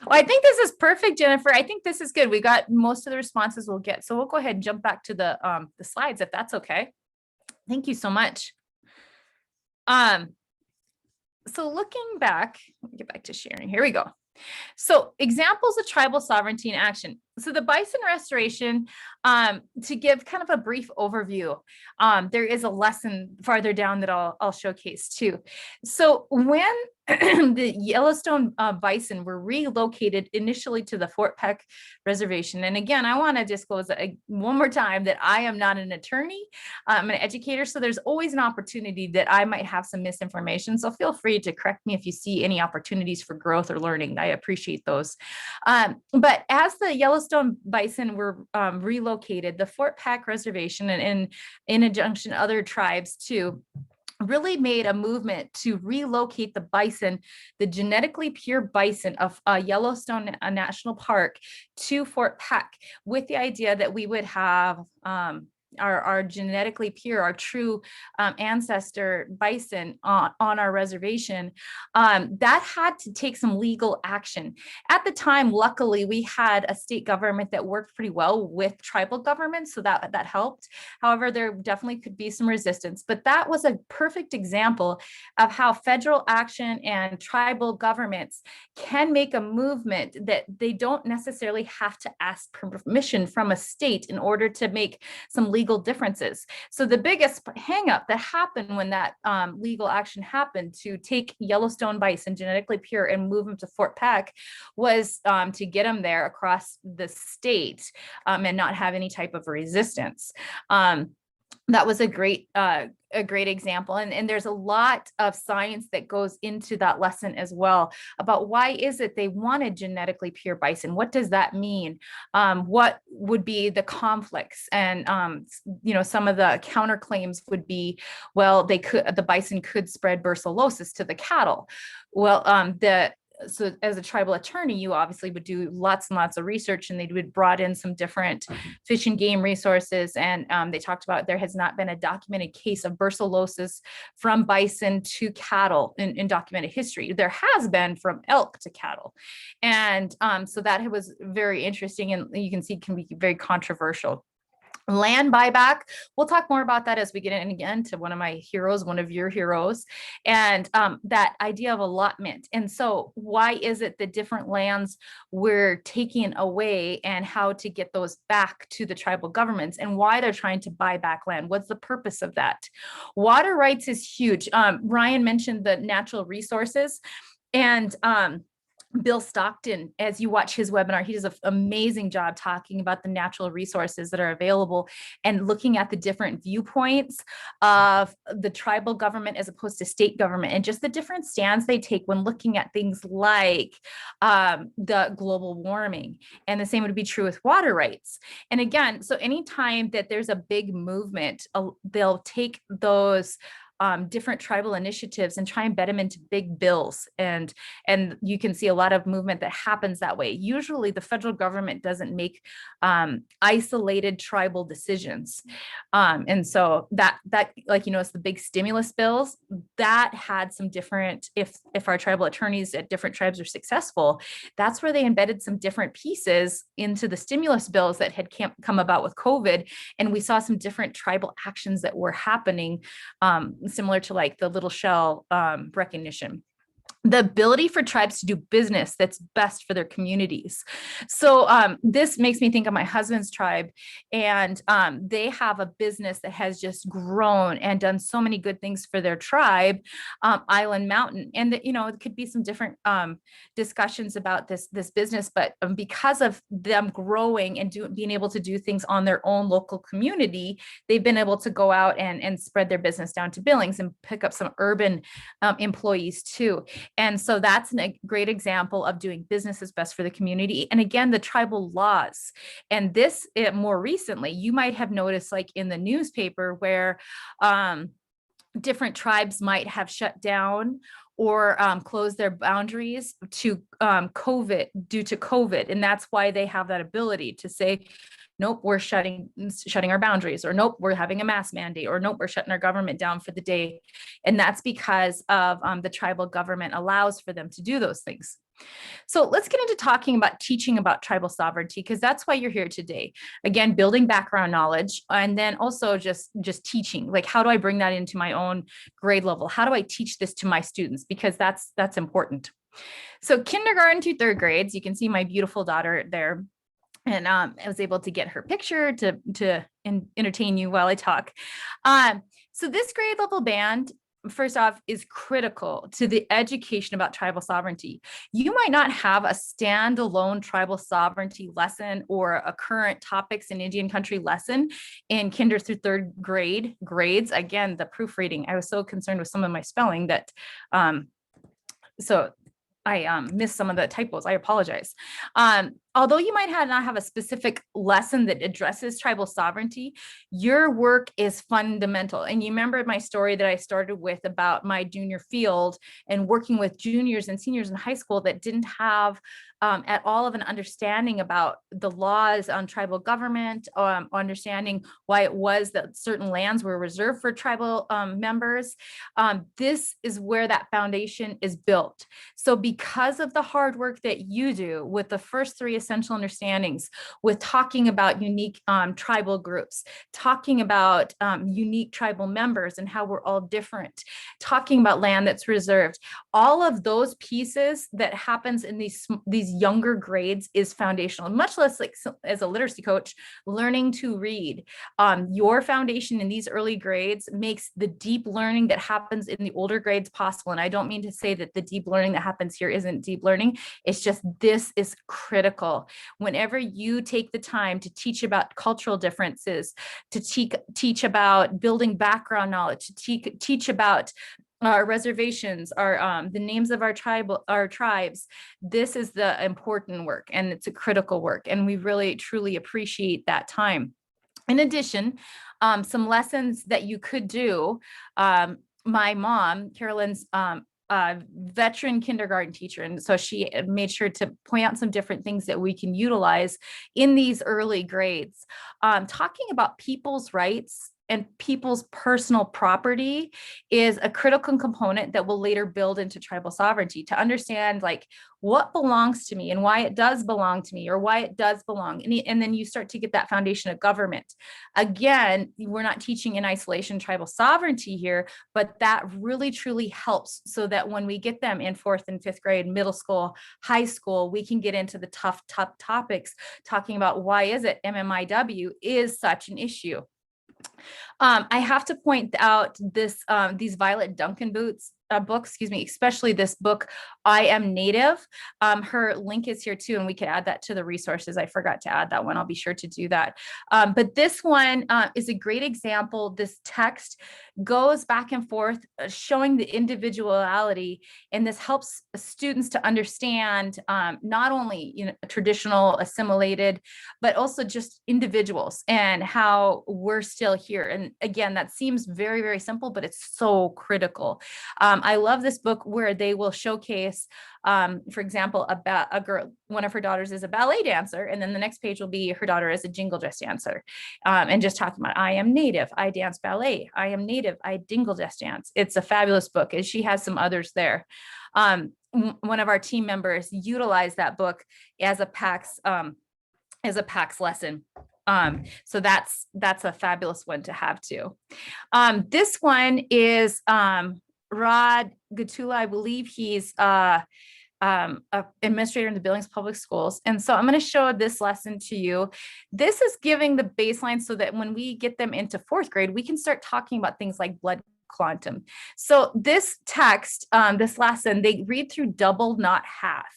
I think this is perfect, Jennifer. I think this is good. We got most of the responses we'll get. So we'll go ahead and jump back to the slides if that's okay. Thank you so much. So looking back, let me get back to sharing. Here we go. So examples of tribal sovereignty in action. So the bison restoration, to give kind of a brief overview, there is a lesson farther down that I'll showcase too. So when the Yellowstone bison were relocated initially to the Fort Peck Reservation, and again, I want to disclose one more time that I am not an attorney, I'm an educator, so there's always an opportunity that I might have some misinformation. So feel free to correct me if you see any opportunities for growth or learning. I appreciate those. But as the Yellowstone bison were relocated, the Fort Peck Reservation and in conjunction other tribes too, really made a movement to relocate the bison, the genetically pure bison of Yellowstone National Park, to Fort Peck, with the idea that we would have our genetically pure, our true ancestor bison on our reservation. That had to take some legal action. At the time, luckily, we had a state government that worked pretty well with tribal governments, so that helped. However, there definitely could be some resistance, but that was a perfect example of how federal action and tribal governments can make a movement that they don't necessarily have to ask permission from a state in order to make some legal differences. So the biggest hangup that happened when that legal action happened to take Yellowstone bison, genetically pure, and move them to Fort Peck was to get them there across the state and not have any type of resistance. That was a great example. And there's a lot of science that goes into that lesson as well about why is it they wanted genetically pure bison? What does that mean? What would be the conflicts? And, some of the counterclaims would be, well, the bison could spread brucellosis to the cattle. Well, so as a tribal attorney, you obviously would do lots and lots of research, and they would brought in some different fish and game resources. And they talked about there has not been a documented case of brucellosis from bison to cattle in documented history. There has been from elk to cattle. And so that was very interesting, and you can see it can be very controversial. Land buyback, we'll talk more about that as we get in again to one of my heroes, one of your heroes, and that idea of allotment. And so why is it that different lands were taken away, and how to get those back to the tribal governments, and why they're trying to buy back land? What's the purpose of that? Water rights is huge. Ryan mentioned the natural resources, and Bill Stockton, as you watch his webinar, he does an amazing job talking about the natural resources that are available and looking at the different viewpoints of the tribal government as opposed to state government, and just the different stands they take when looking at things like the global warming. And the same would be true with water rights. And again, so anytime that there's a big movement, they'll take those different tribal initiatives and try and embed them into big bills. And you can see a lot of movement that happens that way. Usually the federal government doesn't make isolated tribal decisions. And so that it's the big stimulus bills that had some different, if our tribal attorneys at different tribes are successful, that's where they embedded some different pieces into the stimulus bills that had come about with COVID. And we saw some different tribal actions that were happening, similar to like the little shell recognition. The ability for tribes to do business that's best for their communities. So this makes me think of my husband's tribe, and they have a business that has just grown and done so many good things for their tribe, Island Mountain. And it could be some different discussions about this business, but because of them growing and being able to do things on their own local community, they've been able to go out and spread their business down to Billings and pick up some urban employees too. And so that's a great example of doing business is best for the community. And again, the tribal laws. And this more recently, you might have noticed like in the newspaper where different tribes might have shut down or closed their boundaries to COVID due to COVID. And that's why they have that ability to say, nope, we're shutting our boundaries, or nope, we're having a mask mandate, or nope, we're shutting our government down for the day. And that's because of the tribal government allows for them to do those things. So let's get into talking about teaching about tribal sovereignty, because that's why you're here today. Again, building background knowledge, and then also just teaching, like, how do I bring that into my own grade level? How do I teach this to my students? Because that's important. So kindergarten to third grades, you can see my beautiful daughter there. And I was able to get her picture to entertain you while I talk. So this grade level band, first off, is critical to the education about tribal sovereignty. You might not have a standalone tribal sovereignty lesson or a current topics in Indian country lesson in kinder through third grade grades. Again, the proofreading, I was so concerned with some of my spelling that, so I missed some of the typos. I apologize. Although you might not have a specific lesson that addresses tribal sovereignty, your work is fundamental. And you remember my story that I started with about my junior field and working with juniors and seniors in high school that didn't have at all of an understanding about the laws on tribal government, understanding why it was that certain lands were reserved for tribal members. This is where that foundation is built. So because of the hard work that you do with the first three essential understandings, with talking about unique tribal groups, talking about unique tribal members and how we're all different, talking about land that's reserved, all of those pieces that happens in these younger grades is foundational. Much less like as a literacy coach, learning to read. Your foundation in these early grades makes the deep learning that happens in the older grades possible. And I don't mean to say that the deep learning that happens here isn't deep learning. It's just this is critical. Whenever you take the time to teach about cultural differences, to teach about building background knowledge, to teach about our reservations, our the names of our tribes, this is the important work, and it's a critical work, and we really truly appreciate that time. In addition, some lessons that you could do. My mom, Carolyn's veteran kindergarten teacher, and so she made sure to point out some different things that we can utilize in these early grades. Talking about people's rights and people's personal property is a critical component that will later build into tribal sovereignty, to understand like what belongs to me and why it does belong to me, or why it does belong. And then you start to get that foundation of government. Again, we're not teaching in isolation tribal sovereignty here, but that really truly helps so that when we get them in 4th and 5th grade, middle school, high school, we can get into the tough topics, talking about why is it MMIW is such an issue. I have to point out this these Violet Duncan books, especially this book, I Am Native. Her link is here too, and we could add that to the resources. I forgot to add that one. I'll be sure to do that. But this one is a great example. This text goes back and forth, showing the individuality, and this helps students to understand not only traditional assimilated, but also just individuals and how we're still here. And again, that seems very, very simple, but it's so critical. I love this book where they will showcase, for example, about a girl, one of her daughters is a ballet dancer, and then the next page will be her daughter is a jingle dress dancer, and just talking about, I am Native, I dance ballet, I am Native, I jingle dress dance. It's a fabulous book, and she has some others there. One of our team members utilized that book as a PAX lesson. So that's a fabulous one to have too. This one is Rod Gatula. I believe he's a administrator in the Billings Public Schools. And so I'm going to show this lesson to you. This is giving the baseline so that when we get them into 4th grade, we can start talking about things like blood quantum. So this text, this lesson, they read through double, not half.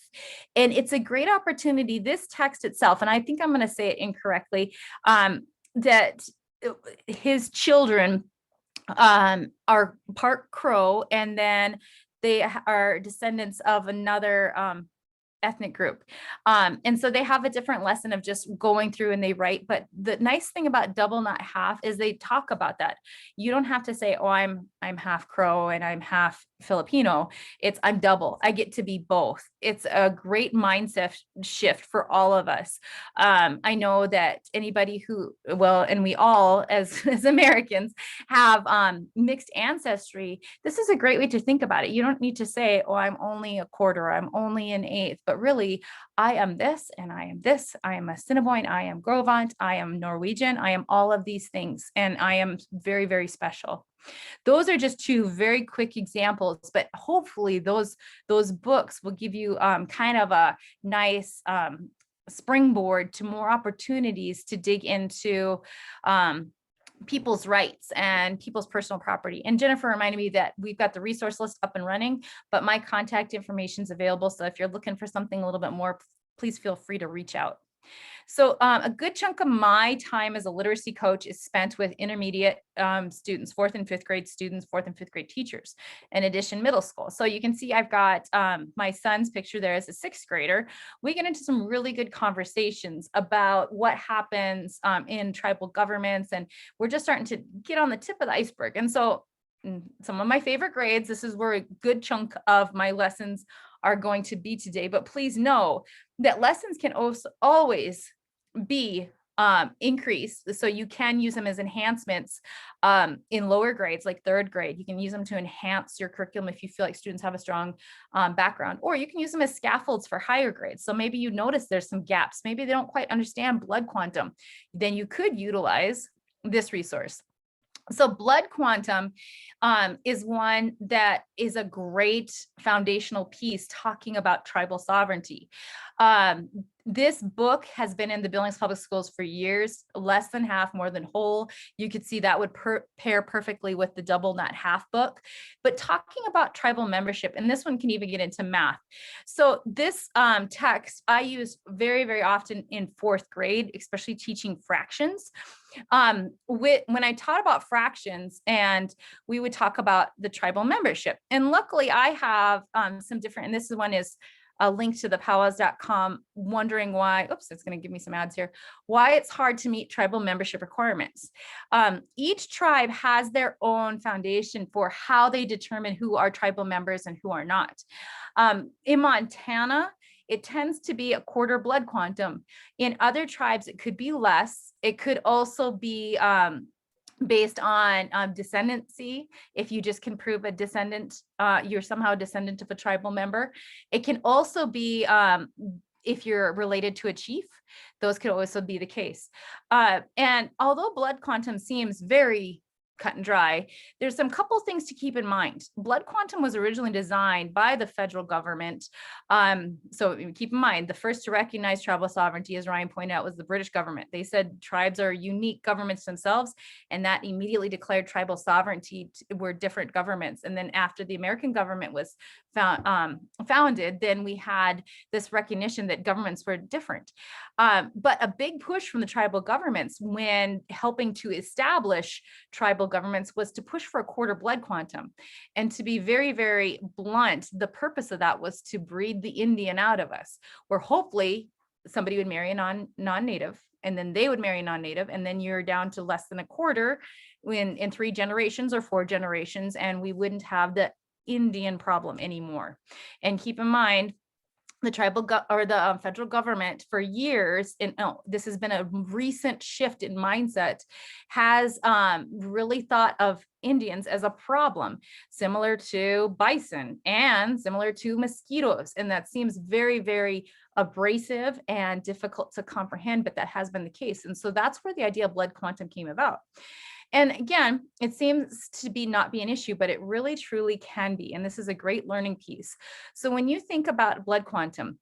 And it's a great opportunity, this text itself, and I think I'm going to say it incorrectly, that his children are part Crow, and then they are descendants of another ethnic group. And so they have a different lesson of just going through and they write. But the nice thing about double, not half, is they talk about that. You don't have to say, oh, I'm half Crow and I'm half Filipino. It's I'm double. I get to be both. It's a great mindset shift for all of us. I know that anybody who, well, and we all as Americans have mixed ancestry. This is a great way to think about it. You don't need to say, oh, I'm only a quarter, I'm only an eighth, but really, I am this and I am this. I am Assiniboine, I am Grovant, I am Norwegian, I am all of these things, and I am very, very special. Those are just two very quick examples, but hopefully those books will give you kind of a nice springboard to more opportunities to dig into people's rights and people's personal property. And Jennifer reminded me that we've got the resource list up and running, but my contact information is available. So if you're looking for something a little bit more, please feel free to reach out. So a good chunk of my time as a literacy coach is spent with intermediate students, 4th and 5th grade students, 4th and 5th grade teachers, in addition middle school. So you can see I've got my son's picture there as a 6th grader. We get into some really good conversations about what happens in tribal governments, and we're just starting to get on the tip of the iceberg. And so some of my favorite grades, this is where a good chunk of my lessons are going to be today, but please know that lessons can also always be increased. So you can use them as enhancements in lower grades, like 3rd grade. You can use them to enhance your curriculum if you feel like students have a strong background, or you can use them as scaffolds for higher grades. So maybe you notice there's some gaps. Maybe they don't quite understand blood quantum. Then you could utilize this resource. So blood quantum is one that is a great foundational piece talking about tribal sovereignty. This book has been in the Billings Public Schools for years, less than half, more than whole. You could see that would pair perfectly with the double, not half book. But talking about tribal membership, and this one can even get into math. So this text I use very, very often in 4th grade, especially teaching fractions. When I taught about fractions, and we would talk about the tribal membership. And luckily I have some different, and this one is a link to the powwows.com, wondering why, oops, it's going to give me some ads here, why it's hard to meet tribal membership requirements. Each tribe has their own foundation for how they determine who are tribal members and who are not. In Montana, it tends to be a quarter blood quantum. In other tribes, it could be less. It could also be based on descendancy. If you just can prove a descendant, you're somehow a descendant of a tribal member. It can also be if you're related to a chief. Those could also be the case. And although blood quantum seems very cut and dry, there's some couple things to keep in mind. Blood quantum was originally designed by the federal government. So keep in mind, the first to recognize tribal sovereignty, as Ryan pointed out, was the British government. They said tribes are unique governments themselves, and that immediately declared tribal sovereignty were different governments. And then after the American government was founded, then we had this recognition that governments were different. But a big push from the tribal governments when helping to establish tribal governments was to push for a quarter blood quantum. And to be very, very blunt, the purpose of that was to breed the Indian out of us, where hopefully somebody would marry a non-native, and then they would marry a non-native, and then you're down to less than a quarter in 3 generations or 4 generations, and we wouldn't have the Indian problem anymore. And keep in mind, the tribal or the federal government for years, and this has been a recent shift in mindset, has really thought of Indians as a problem, similar to bison and similar to mosquitoes. And that seems very, very abrasive and difficult to comprehend, but that has been the case. And so that's where the idea of blood quantum came about. And again, it seems to not be an issue, but it really truly can be. And this is a great learning piece. So when you think about blood quantum,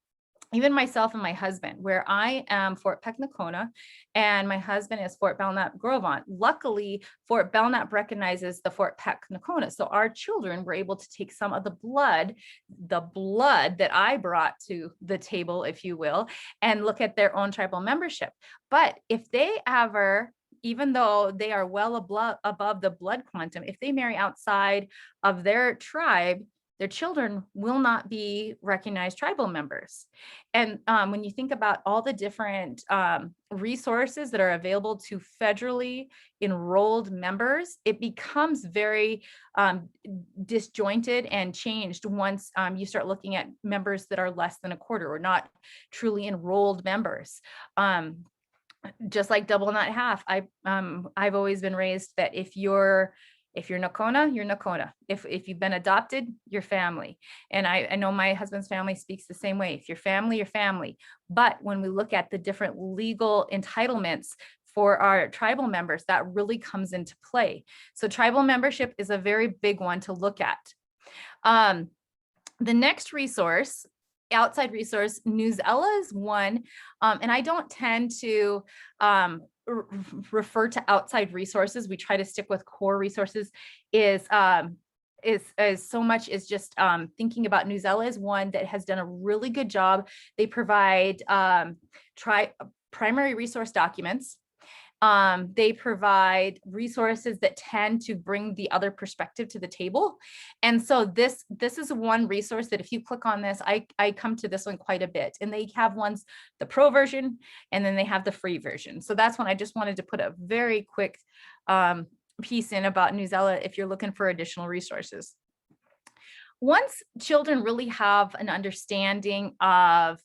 even myself and my husband, where I am Fort Peck Nakona and my husband is Fort Belknap Grovant. Luckily, Fort Belknap recognizes the Fort Peck Nakona. So our children were able to take some of the blood that I brought to the table, if you will, and look at their own tribal membership. But if they ever, even though they are well above the blood quantum, if they marry outside of their tribe, their children will not be recognized tribal members. And when you think about all the different resources that are available to federally enrolled members, it becomes very disjointed and changed once you start looking at members that are less than a quarter or not truly enrolled members. Just like double, not half. I've always been raised that if you're Nakona, you're Nakona. If you've been adopted, you're family. And I know my husband's family speaks the same way. If you're family, you're family. But when we look at the different legal entitlements for our tribal members, that really comes into play. So tribal membership is a very big one to look at. The next resource, outside resource, Newsella is one, and I don't tend to refer to outside resources. We try to stick with core resources. Is so much is just thinking about Newsella is one that has done a really good job. They provide primary resource documents. They provide resources that tend to bring the other perspective to the table. And so this is one resource that if you click on this, I come to this one quite a bit. And they have ones, the pro version, and then they have the free version. So that's one I just wanted to put a very quick piece in about Newsella if you're looking for additional resources. Once children really have an understanding of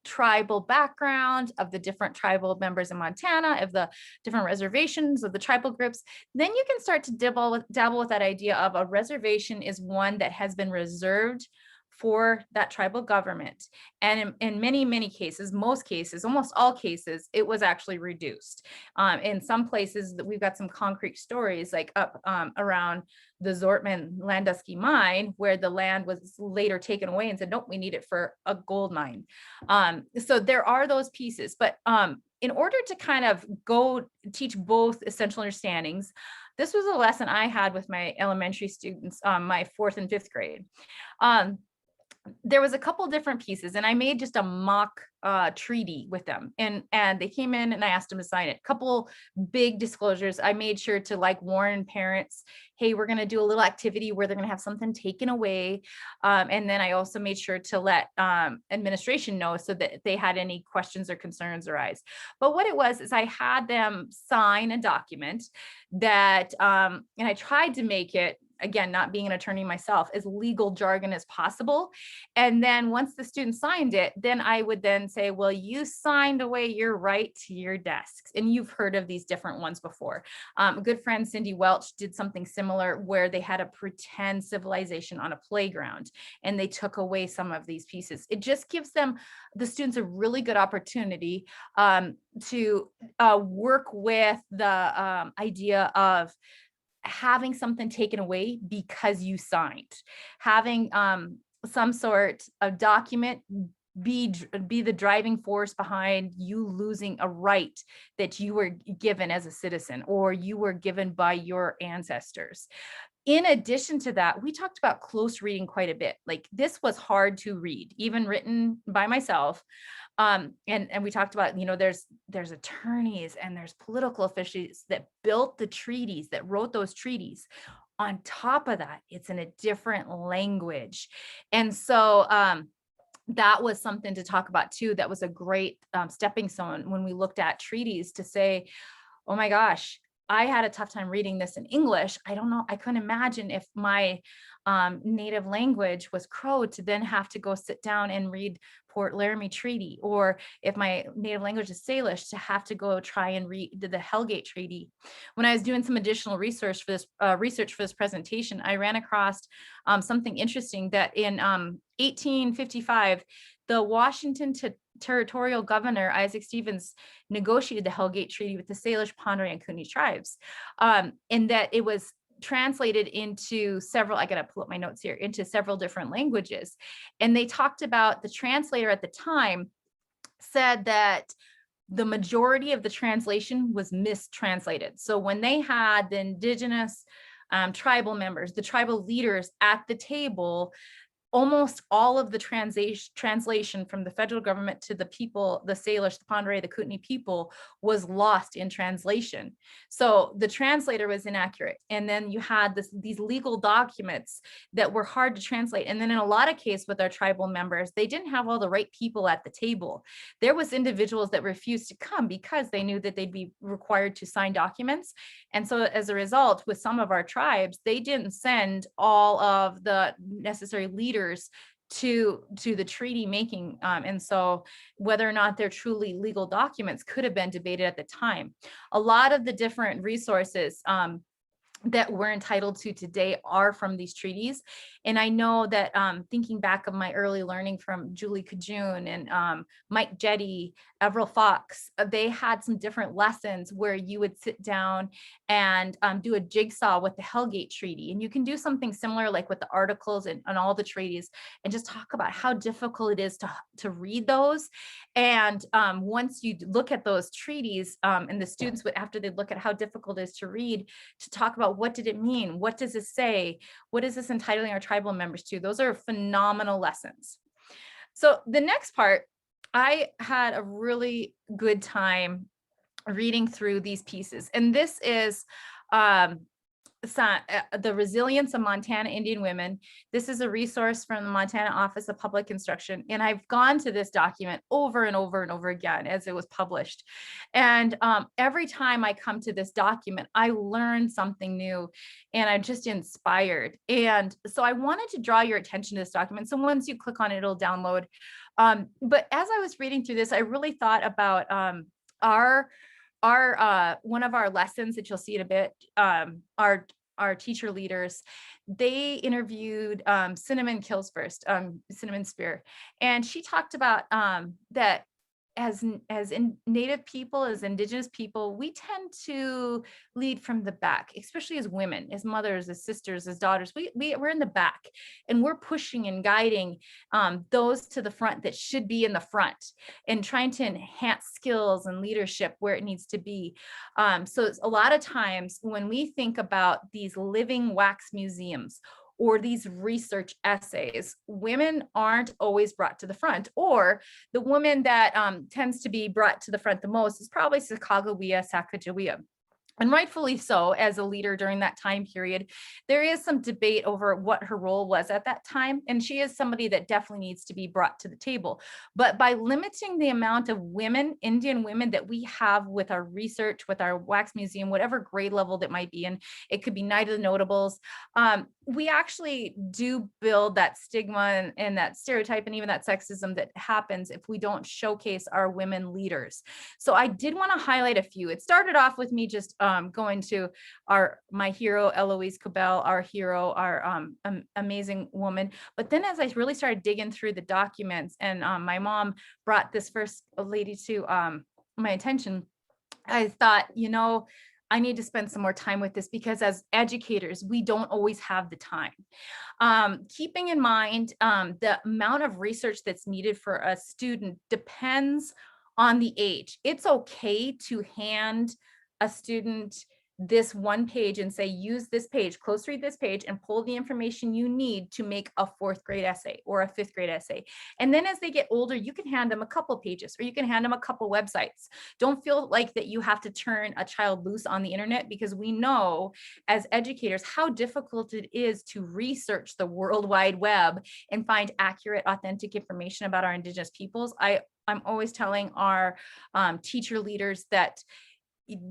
tribal background, of the different tribal members in Montana, of the different reservations, of the tribal groups, then you can start to dabble with that idea of a reservation is one that has been reserved for that tribal government. And in many, many cases, most cases, almost all cases, it was actually reduced. In some places that we've got some concrete stories like up around the Zortman Landusky mine, where the land was later taken away and said, nope, we need it for a gold mine. So there are those pieces, but in order to kind of go teach both essential understandings, this was a lesson I had with my elementary students, my 4th and 5th grade. There was a couple different pieces, and I made just a mock treaty with them, and they came in and I asked them to sign it. Couple big disclosures. I made sure to warn parents, hey, we're going to do a little activity where they're going to have something taken away. And then I also made sure to let administration know so that if they had any questions or concerns arise. But what it was is I had them sign a document that, and I tried to make it, again, not being an attorney myself, as legal jargon as possible. And then once the student signed it, then I would then say, well, you signed away your right to your desks. And you've heard of these different ones before. A good friend, Cindy Welch, did something similar where they had a pretend civilization on a playground and they took away some of these pieces. It just gives them, the students, a really good opportunity to work with the idea of having something taken away because you signed, having some sort of document be the driving force behind you losing a right that you were given as a citizen or you were given by your ancestors. In addition to that, we talked about close reading quite a bit. Like, this was hard to read, even written by myself. And we talked about, there's attorneys and there's political officials that built the treaties, that wrote those treaties. On top of that, it's in a different language. And so that was something to talk about too. That was a great stepping stone when we looked at treaties to say, oh my gosh, I had a tough time reading this in English. I don't know. I couldn't imagine if my native language was Crow to then have to go sit down and read Port Laramie Treaty, or if my native language is Salish, to have to go try and read the Hellgate Treaty. When I was doing some additional research for this presentation, I ran across something interesting that in 1855, the Washington Territorial Governor Isaac Stevens negotiated the Hellgate Treaty with the Salish, Ponderi, and Cooney tribes, and that it was translated into several, I gotta pull up my notes here, into several different languages. And they talked about, the translator at the time said that the majority of the translation was mistranslated. So when they had the indigenous tribal members, the tribal leaders at the table, almost all of the translation from the federal government to the people, the Salish, the Pend Oreille, the Kootenai people, was lost in translation. So the translator was inaccurate. And then you had these legal documents that were hard to translate. And then in a lot of cases with our tribal members, they didn't have all the right people at the table. There was individuals that refused to come because they knew that they'd be required to sign documents. And so as a result, with some of our tribes, they didn't send all of the necessary leaders to the treaty making. And so whether or not they're truly legal documents could have been debated at the time. A lot of the different resources that we're entitled to today are from these treaties. And I know that thinking back of my early learning from Julie Kajun and Mike Jetty, Everett Fox, they had some different lessons where you would sit down and do a jigsaw with the Hellgate Treaty. And you can do something similar like with the articles and all the treaties and just talk about how difficult it is to read those. And once you look at those treaties and the students would, after they look at how difficult it is to read, to talk about what did it mean? What does it say? What is this entitling our tribal members to? Those are phenomenal lessons. So the next part, I had a really good time reading through these pieces. And this is the Resilience of Montana Indian Women. This is a resource from the Montana Office of Public Instruction. And I've gone to this document over and over and over again as it was published. And every time I come to this document, I learn something new and I'm just inspired. And so I wanted to draw your attention to this document. So once you click on it, it'll download. But as I was reading through this, I really thought about one of our lessons that you'll see in a bit, our teacher leaders, they interviewed Cinnamon Killsfirst, Cinnamon Spear, and she talked about that as in Native people, as Indigenous people, we tend to lead from the back, especially as women, as mothers, as sisters, as daughters. We're in the back and we're pushing and guiding those to the front that should be in the front and trying to enhance skills and leadership where it needs to be. So it's a lot of times when we think about these living wax museums or these research essays, women aren't always brought to the front, or the woman that tends to be brought to the front the most is probably Sacagawea Sacagawea. And rightfully so, as a leader during that time period. There is some debate over what her role was at that time, and she is somebody that definitely needs to be brought to the table. But by limiting the amount of women, Indian women, that we have with our research, with our wax museum, whatever grade level that might be in, it could be Night of the Notables, we actually do build that stigma and that stereotype and even that sexism that happens if we don't showcase our women leaders. So I did want to highlight a few. It started off with me just going to my hero, Eloise Cabell, our hero, our amazing woman. But then as I really started digging through the documents and my mom brought this first lady to my attention, I thought, I need to spend some more time with this because as educators, we don't always have the time. Keeping in mind the amount of research that's needed for a student depends on the age. It's okay to hand a student this one page and say, use this page, close read this page and pull the information you need to make a 4th grade essay or a 5th grade essay. And then as they get older, you can hand them a couple pages or you can hand them a couple websites. Don't feel like that you have to turn a child loose on the internet, because we know as educators how difficult it is to research the World Wide Web and find accurate, authentic information about our Indigenous peoples. I'm always telling our teacher leaders that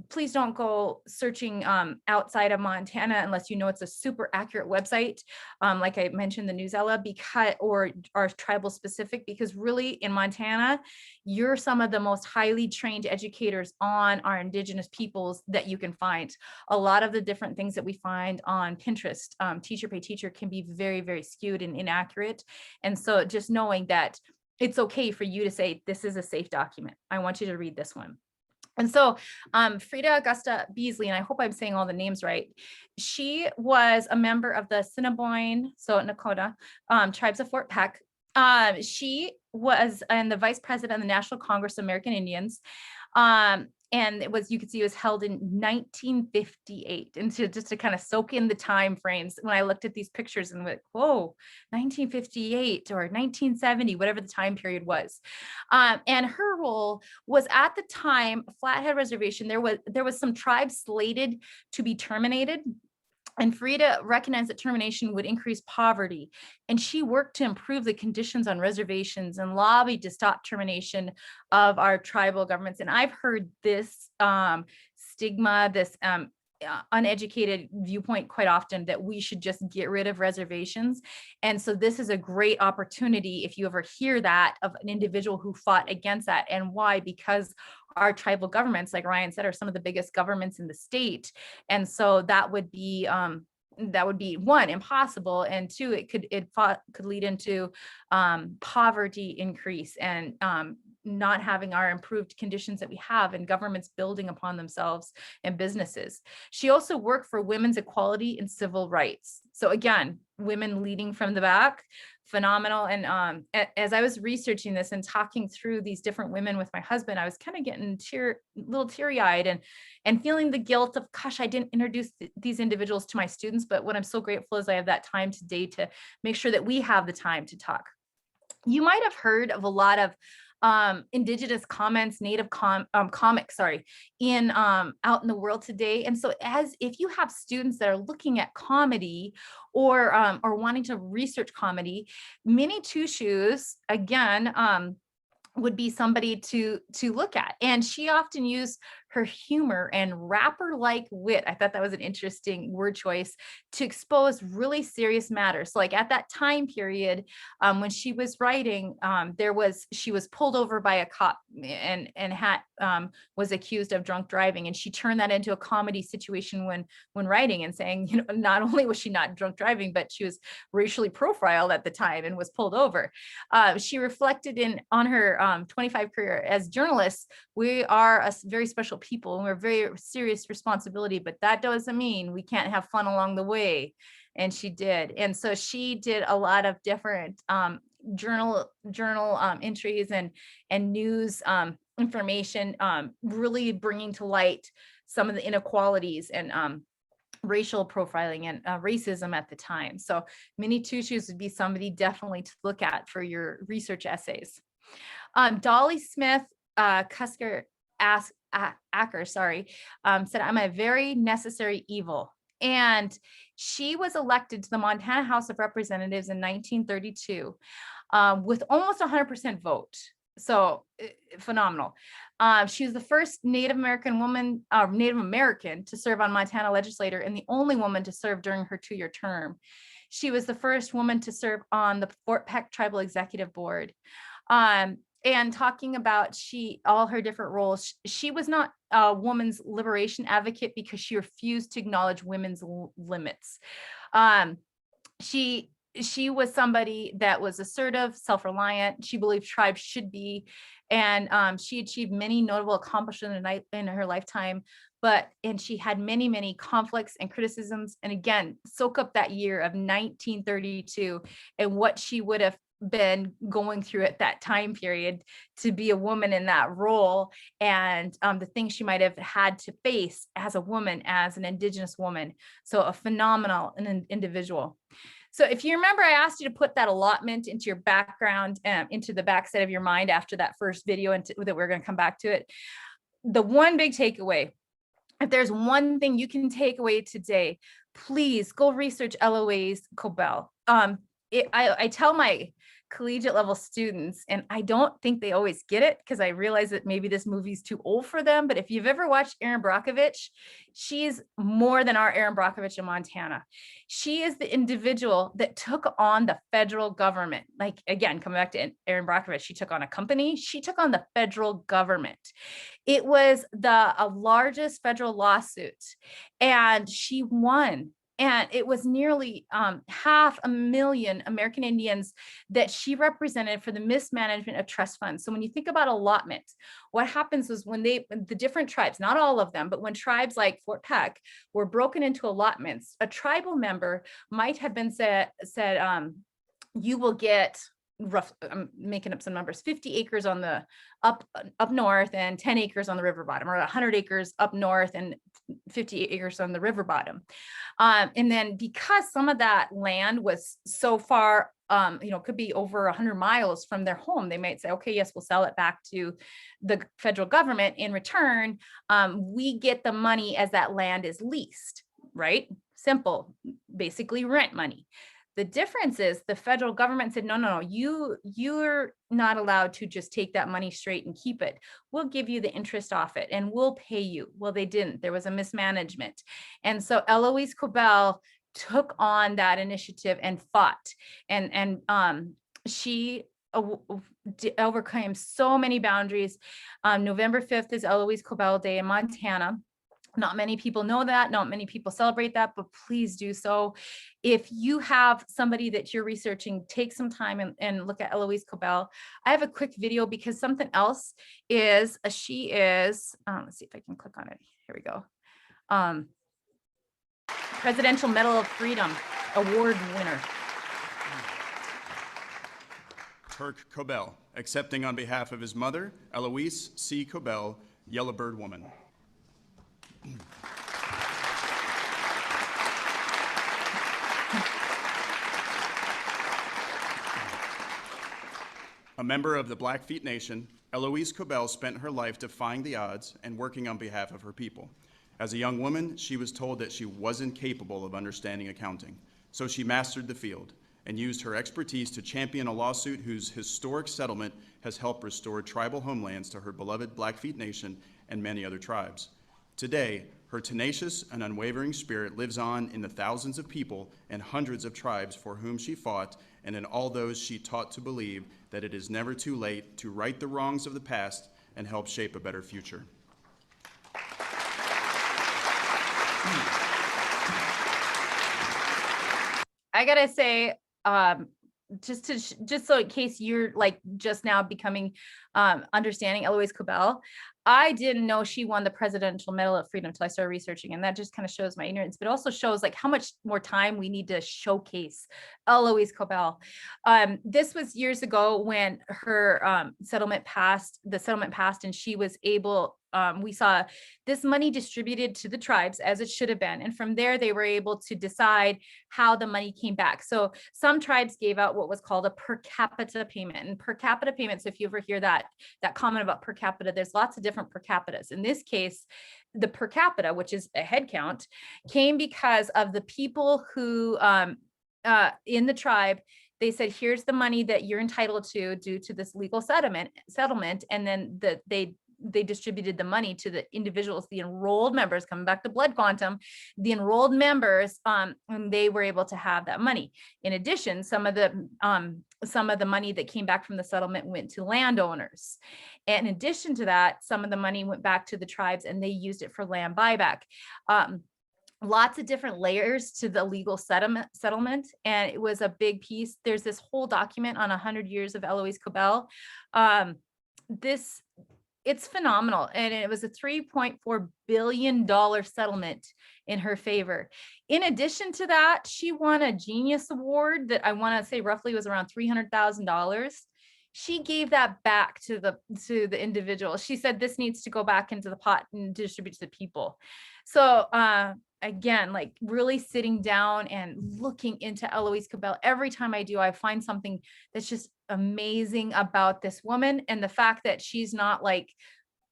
please don't go searching outside of Montana unless you know it's a super accurate website, like I mentioned, the Newsella, or our tribal specific, because really in Montana, you're some of the most highly trained educators on our Indigenous peoples that you can find. A lot of the different things that we find on Pinterest, teacher pay teacher, can be very, very skewed and inaccurate. And so just knowing that it's okay for you to say, this is a safe document. I want you to read this one. And so Frida Augusta Beasley, and I hope I'm saying all the names right, she was a member of the Assiniboine, so Nakota, tribes of Fort Peck. She was the vice president of the National Congress of American Indians. And it was, you could see it was held in 1958. And just to kind of soak in the time frames, when I looked at these pictures and went, whoa, 1958 or 1970, whatever the time period was. And her role was, at the time, Flathead Reservation, there was some tribes slated to be terminated. And Frida recognized that termination would increase poverty. And she worked to improve the conditions on reservations and lobbied to stop termination of our tribal governments. And I've heard this stigma, this uneducated viewpoint quite often, that we should just get rid of reservations. And so this is a great opportunity, if you ever hear that, of an individual who fought against that. And why? Because our tribal governments, like Ryan said, are some of the biggest governments in the state. And so that would be one, impossible, and two, it could lead into poverty increase and not having our improved conditions that we have, and governments building upon themselves and businesses. She also worked for women's equality and civil rights. So again, women leading from the back, phenomenal. And as I was researching this and talking through these different women with my husband, I was kind of getting a little teary-eyed and feeling the guilt of, gosh, I didn't introduce these individuals to my students. But what I'm so grateful is I have that time today to make sure that we have the time to talk. You might have heard of a lot of indigenous comments, native comics, in out in the world today. And so if you have students that are looking at comedy or wanting to research comedy, Minnie Two Shoes, again, would be somebody to look at. And she often used her humor and rapper-like wit. I thought that was an interesting word choice to expose really serious matters. So like at that time period, when she was writing, she was pulled over by a cop and was accused of drunk driving. And she turned that into a comedy situation when writing and saying, you know, not only was she not drunk driving, but she was racially profiled at the time and was pulled over. She reflected on her 25 career as journalists. We are a very special people and we're very serious responsibility, but that doesn't mean we can't have fun along the way. And she did. And so she did a lot of different journal entries and news information, really bringing to light some of the inequalities and racial profiling and racism at the time. So Minnie Two Shoes would be somebody definitely to look at for your research essays. Dolly Smith Acker, said, I'm a very necessary evil. And she was elected to the Montana House of Representatives in 1932 with almost 100% vote. So phenomenal. She was the first Native American to serve on Montana legislature and the only woman to serve during her 2-year term. She was the first woman to serve on the Fort Peck Tribal Executive Board. And talking about all her different roles, she was not a woman's liberation advocate because she refused to acknowledge women's limits. She was somebody that was assertive, self-reliant. She believed tribes should be, and she achieved many notable accomplishments in her lifetime. And she had many, many conflicts and criticisms. And again, soak up that year of 1932 and what she would have been going through at that time period to be a woman in that role, and the things she might have had to face as a woman, as an Indigenous woman. So a phenomenal individual. So if you remember, I asked you to put that allotment into your background, into the backside of your mind after that first video, and that we're going to come back to it. The one big takeaway, if there's one thing you can take away today, please go research Eloise Cobell. I tell my collegiate level students, and I don't think they always get it because I realize that maybe this movie's too old for them, but if you've ever watched Erin Brockovich, she's more than our Erin Brockovich in Montana. She is the individual that took on the federal government. Like, again, coming back to Erin Brockovich, she took on a company, she took on the federal government. It was the largest federal lawsuit, and she won. And it was nearly 500,000 American Indians that she represented for the mismanagement of trust funds. So when you think about allotment, what happens is when the different tribes, not all of them, but when tribes like Fort Peck were broken into allotments, a tribal member might have been said, you will get I'm making up some numbers, 50 acres on the up north and 10 acres on the river bottom, or 100 acres up north and 50 acres on the river bottom. And then because some of that land was so far, could be over 100 miles from their home, they might say, okay, yes, we'll sell it back to the federal government. In return, we get the money as that land is leased, right? Simple, basically rent money. The difference is the federal government said, no, you're not allowed to just take that money straight and keep it. We'll give you the interest off it and we'll pay you. Well, they didn't. There was a mismanagement. And so Eloise Cobell took on that initiative and fought. And she overcame so many boundaries. November 5th is Eloise Cobell Day in Montana. Not many people know that, not many people celebrate that, but please do so. If you have somebody that you're researching, take some time and look at Eloise Cobell. I have a quick video because something else is, she is, let's see if I can click on it. Here we go. Presidential Medal of Freedom Award winner. Turk Cobell, accepting on behalf of his mother, Eloise C. Cobell, Yellowbird Woman. A member of the Blackfeet Nation, Eloise Cobell spent her life defying the odds and working on behalf of her people. As a young woman, she was told that she wasn't capable of understanding accounting, so she mastered the field and used her expertise to champion a lawsuit whose historic settlement has helped restore tribal homelands to her beloved Blackfeet Nation and many other tribes. Today, her tenacious and unwavering spirit lives on in the thousands of people and hundreds of tribes for whom she fought, and in all those she taught to believe that it is never too late to right the wrongs of the past and help shape a better future. I gotta say, just so in case you're like just now becoming understanding Eloise Cobell, I didn't know she won the Presidential Medal of Freedom until I started researching, and that just kind of shows my ignorance, but also shows like how much more time we need to showcase Eloise Cobell. This was years ago when her settlement passed, and she was able, we saw this money distributed to the tribes as it should have been. And from there, they were able to decide how the money came back. So some tribes gave out what was called a per capita payment, and per capita payments. If you ever hear that comment about per capita, there's lots of different per capitas. In this case, the per capita, which is a head count, came because of the people who in the tribe, they said, here's the money that you're entitled to due to this legal settlement. And then they distributed the money to the individuals, the enrolled members, coming back to blood quantum, the enrolled members, and they were able to have that money. In addition, some of the money that came back from the settlement went to landowners. And in addition to that, some of the money went back to the tribes and they used it for land buyback. Lots of different layers to the legal settlement, and it was a big piece. There's this whole document on 100 years of Eloise Cobell. It's phenomenal. And it was a $3.4 billion settlement in her favor. In addition to that, she won a Genius Award that I want to say roughly was around $300,000. She gave that back to the individual. She said, this needs to go back into the pot and distribute to the people. So again, like really sitting down and looking into Eloise Cobell. Every time I do, I find something that's just amazing about this woman, and the fact that she's not like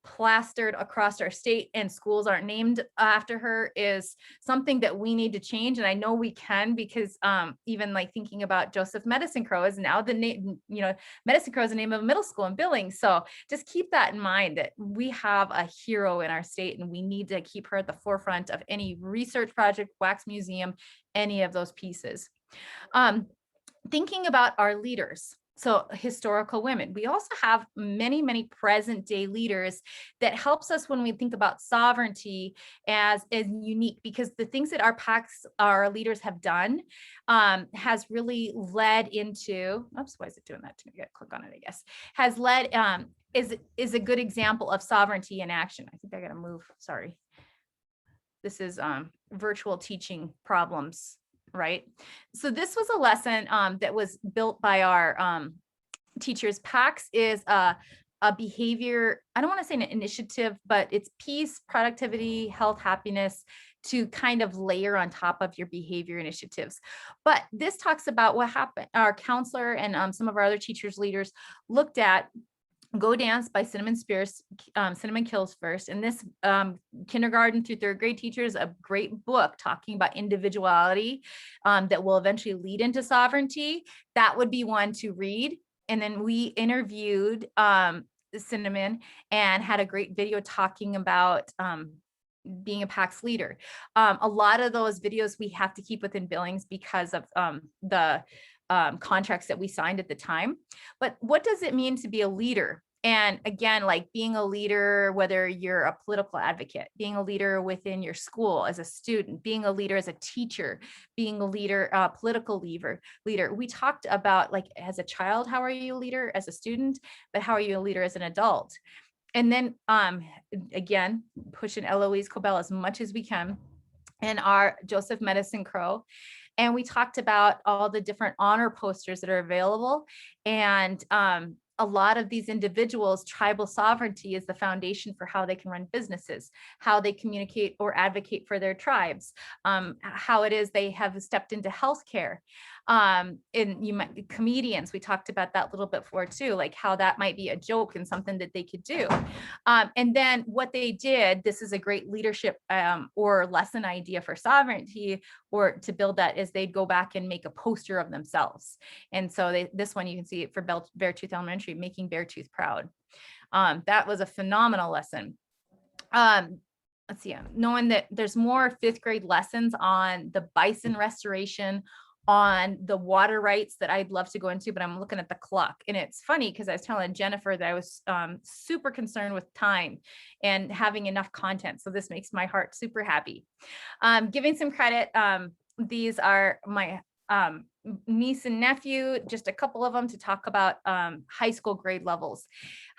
plastered across our state and schools aren't named after her is something that we need to change. And I know we can, because even like thinking about Joseph Medicine Crow is now the name, Medicine Crow is the name of a middle school in Billings. So just keep that in mind, that we have a hero in our state and we need to keep her at the forefront of any research project, wax museum, any of those pieces. Thinking about our leaders. So historical women, we also have many, many present day leaders that helps us when we think about sovereignty as unique, because the things that our leaders have done has really led into, oops, why is it doing that to me? I gotta click on it, I guess, has led, is a good example of sovereignty in action. I think I gotta move, sorry. This is virtual teaching problems. Right. So this was a lesson that was built by our teachers, PACS is a behavior, I don't want to say an initiative, but it's peace, productivity, health, happiness to kind of layer on top of your behavior initiatives. But this talks about what happened. Our counselor and some of our other teachers, leaders looked at Go Dance by Cinnamon Spears, Cinnamon Kills First. And this kindergarten through third grade teachers, a great book talking about individuality that will eventually lead into sovereignty. That would be one to read. And then we interviewed Cinnamon and had a great video talking about being a PACS leader. A lot of those videos we have to keep within Billings because of the contracts that we signed at the time. But what does it mean to be a leader? And again, like being a leader, whether you're a political advocate, being a leader within your school as a student, being a leader as a teacher, being a leader, political leader. We talked about, like, as a child, how are you a leader as a student, but how are you a leader as an adult? And then again, pushing Eloise Cobell as much as we can, and our Joseph Medicine Crow. And we talked about all the different honor posters that are available. And a lot of these individuals, tribal sovereignty is the foundation for how they can run businesses, how they communicate or advocate for their tribes, how it is they have stepped into healthcare. And you might, comedians, we talked about that a little bit before too, like how that might be a joke and something that they could do. And then what they did, this is a great leadership or lesson idea for sovereignty, or to build that, is they'd go back and make a poster of themselves. And so this one, you can see it for Beartooth Elementary, making Beartooth proud. That was a phenomenal lesson. Let's see, knowing that there's more fifth grade lessons on the bison restoration, on the water rights that I'd love to go into, but I'm looking at the clock. And it's funny because I was telling Jennifer that I was super concerned with time and having enough content. So this makes my heart super happy. Giving some credit. These are my niece and nephew, just a couple of them to talk about high school grade levels.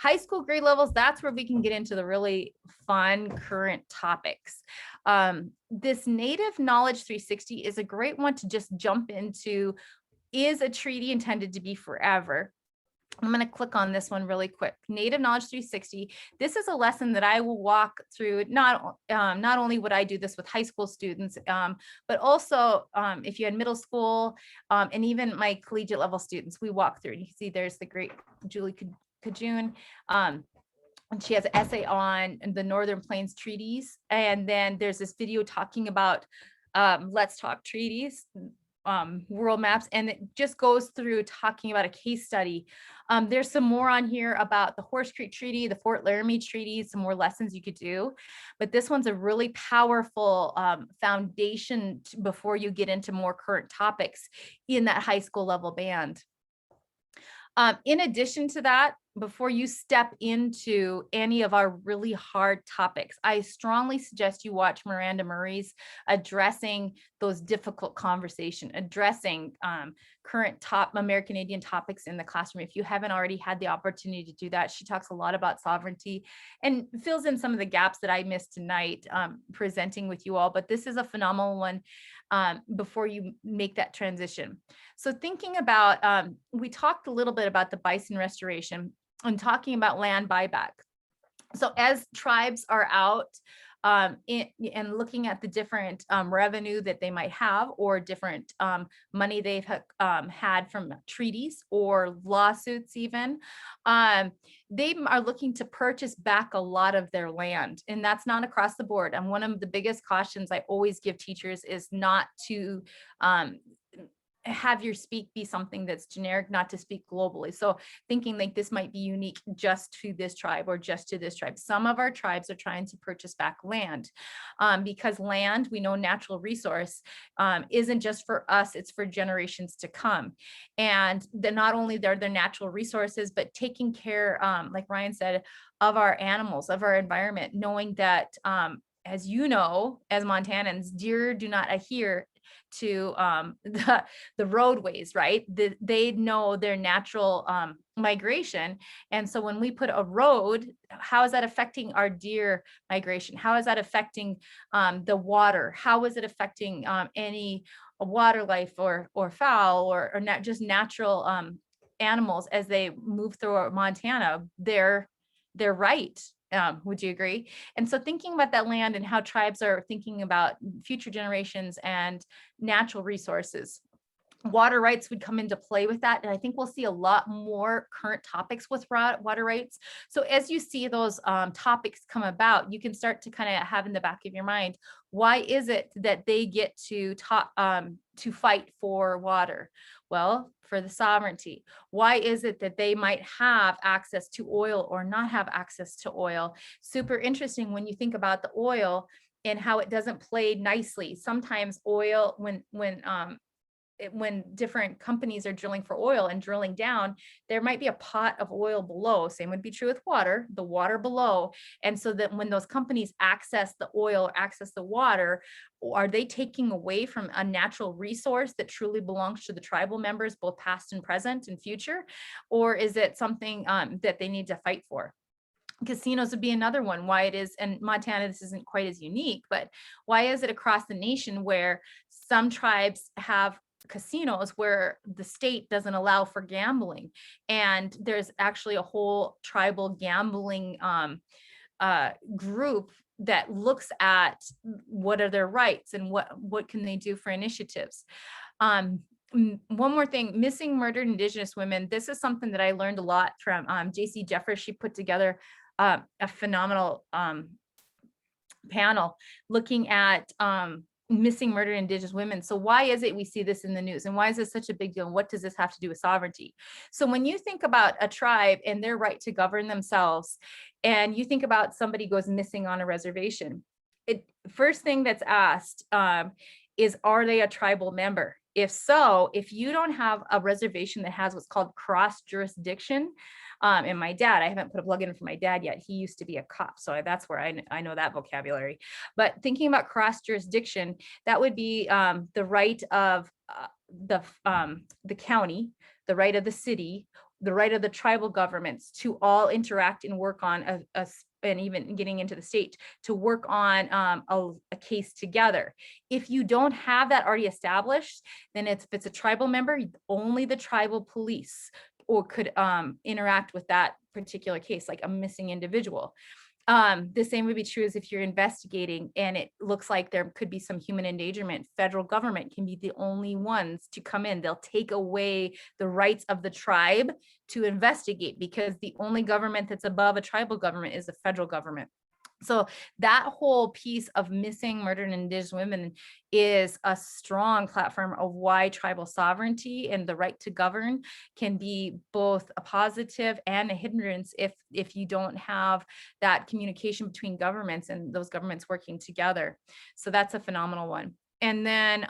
High school grade levels, that's where we can get into the really fun current topics. This Native Knowledge 360 is a great one to just jump into. Is a treaty intended to be forever? I'm going to click on this one really quick. Native Knowledge 360. This is a lesson that I will walk through. Not only would I do this with high school students, but also if you had middle school and even my collegiate level students, we walk through. And you can see there's the great Julie Kajun. And she has an essay on the Northern Plains treaties. And then there's this video talking about Let's Talk Treaties, world maps, and it just goes through talking about a case study. There's some more on here about the Horse Creek Treaty, the Fort Laramie Treaty, some more lessons you could do. But this one's a really powerful foundation before you get into more current topics in that high school level band. In addition to that, before you step into any of our really hard topics, I strongly suggest you watch Miranda Murray's addressing those difficult conversations, addressing current top American Indian topics in the classroom. If you haven't already had the opportunity to do that, she talks a lot about sovereignty and fills in some of the gaps that I missed tonight presenting with you all. But this is a phenomenal one before you make that transition. So thinking about, we talked a little bit about the bison restoration and talking about land buyback. So as tribes are out and looking at the different revenue that they might have, or different money they've had from treaties or lawsuits even, they are looking to purchase back a lot of their land. And that's not across the board. And one of the biggest cautions I always give teachers is not to have your speak be something that's generic, not to speak globally. So thinking like this might be unique just to this tribe or just to this tribe. Some of our tribes are trying to purchase back land because land, we know, natural resource, isn't just for us, it's for generations to come. And not only they're their natural resources, but taking care, like Ryan said, of our animals, of our environment, knowing that, as you know, as Montanans, deer do not adhere to the roadways, right? They know their natural migration. And so when we put a road, how is that affecting our deer migration? How is that affecting the water? How is it affecting any water life or fowl or not just natural animals as they move through Montana, they're right. Would you agree? And so thinking about that land and how tribes are thinking about future generations and natural resources, water rights would come into play with that. And I think we'll see a lot more current topics with water rights. So as you see those topics come about, you can start to kind of have in the back of your mind, why is it that they get to talk, to fight for water? Well, for the sovereignty. Why is it that they might have access to oil or not have access to oil? Super interesting when you think about the oil and how it doesn't play nicely. Sometimes oil, when different companies are drilling for oil and drilling down, there might be a pot of oil below. Same would be true with water, the water below. And so that when those companies access the oil, or access the water, are they taking away from a natural resource that truly belongs to the tribal members, both past and present and future? Or is it something that they need to fight for? Casinos would be another one. Why it is, and Montana, this isn't quite as unique, but why is it across the nation where some tribes have casinos where the state doesn't allow for gambling, and there's actually a whole tribal gambling group that looks at what are their rights and what can they do for initiatives. One more thing, missing murdered Indigenous women. This is something that I learned a lot from JC Jeffers. She put together a phenomenal panel looking at missing murdered Indigenous women. So why is it we see this in the news, and why is this such a big deal? And what does this have to do with sovereignty? So when you think about a tribe and their right to govern themselves, and you think about somebody goes missing on a reservation, first thing that's asked is, are they a tribal member? If so, if you don't have a reservation that has what's called cross jurisdiction, and my dad, I haven't put a plug in for my dad yet. He used to be a cop, so that's where I know that vocabulary. But thinking about cross jurisdiction, that would be the right of the county, the right of the city, the right of the tribal governments to all interact and work on and even getting into the state to work on a case together. If you don't have that already established, then if it's a tribal member, only the tribal police or could interact with that particular case, like a missing individual. The same would be true as if you're investigating and it looks like there could be some human endangerment. Federal government can be the only ones to come in. They'll take away the rights of the tribe to investigate, because the only government that's above a tribal government is the federal government. So that whole piece of missing murdered Indigenous women is a strong platform of why tribal sovereignty and the right to govern can be both a positive and a hindrance if you don't have that communication between governments and those governments working together. So that's a phenomenal one. And then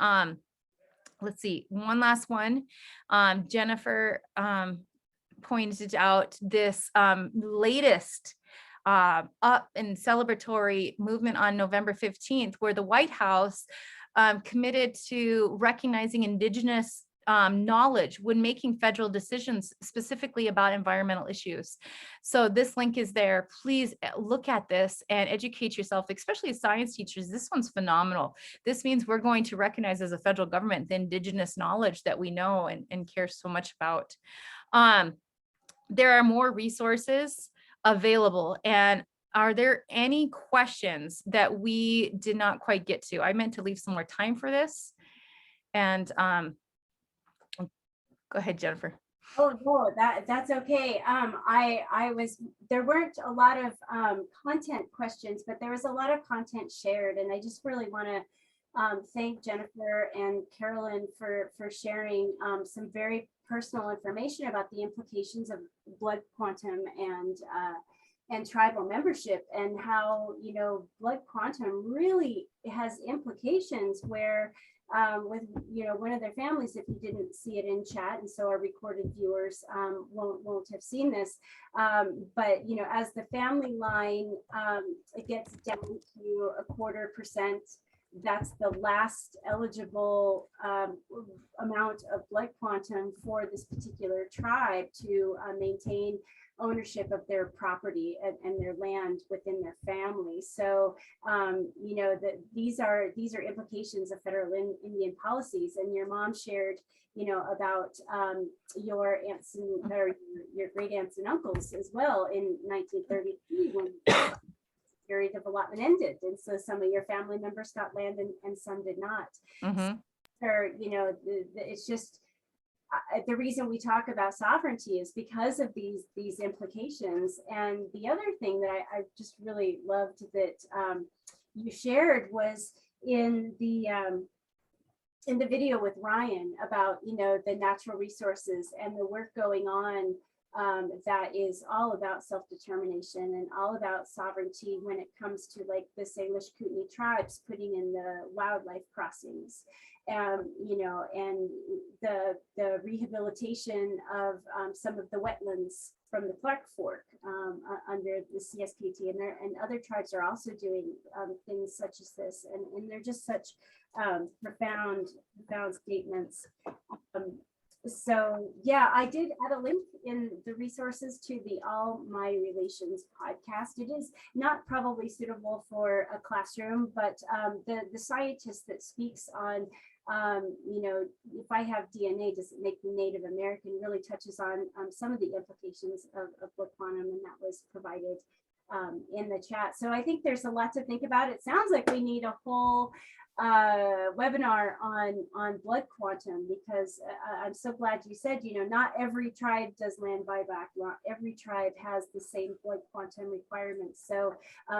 let's see, one last one. Jennifer pointed out this latest up and celebratory movement on November 15th, where the White House committed to recognizing Indigenous knowledge when making federal decisions, specifically about environmental issues. So this link is there. Please look at this and educate yourself, especially as science teachers. This one's phenomenal. This means we're going to recognize as a federal government the Indigenous knowledge that we know and care so much about. There are more resources available. And are there any questions that we did not quite get to? I meant to leave some more time for this. And go ahead, Jennifer. Oh, no, that's okay. There weren't a lot of content questions, but there was a lot of content shared. And I just really want to thank Jennifer and Carolyn for sharing some very personal information about the implications of blood quantum and tribal membership, and how, you know, blood quantum really has implications where with, you know, one of their families, if you didn't see it in chat, and so our recorded viewers won't have seen this, but, you know, as the family line, it gets down to 0.25% that's the last eligible amount of blood quantum for this particular tribe to maintain ownership of their property and their land within their family. So, you know, these are implications of federal Indian policies. And your mom shared, you know, about your aunts and or your great aunts and uncles as well in 1933 when the period of allotment ended. And so some of your family members got land and some did not. Mm-hmm. Or, you know, it's just, the reason we talk about sovereignty is because of these implications. And the other thing that I just really loved that you shared was in the video with Ryan about, you know, the natural resources and the work going on that is all about self-determination and all about sovereignty when it comes to like the Salish Kootenai tribes putting in the wildlife crossings. You know, and the rehabilitation of some of the wetlands from the Clark Fork under the CSKT, and other tribes are also doing things such as this, and they're just such profound statements. So yeah, I did add a link in the resources to the All My Relations podcast. It is not probably suitable for a classroom, but the scientist that speaks on, you know, if I have DNA, does it make me Native American, really touches on some of the implications of blood quantum, and that was provided in the chat. So I think there's a lot to think about. It sounds like we need a whole webinar on blood quantum, because I'm so glad you said, you know, not every tribe does land buyback. Not every tribe has the same blood quantum requirements. So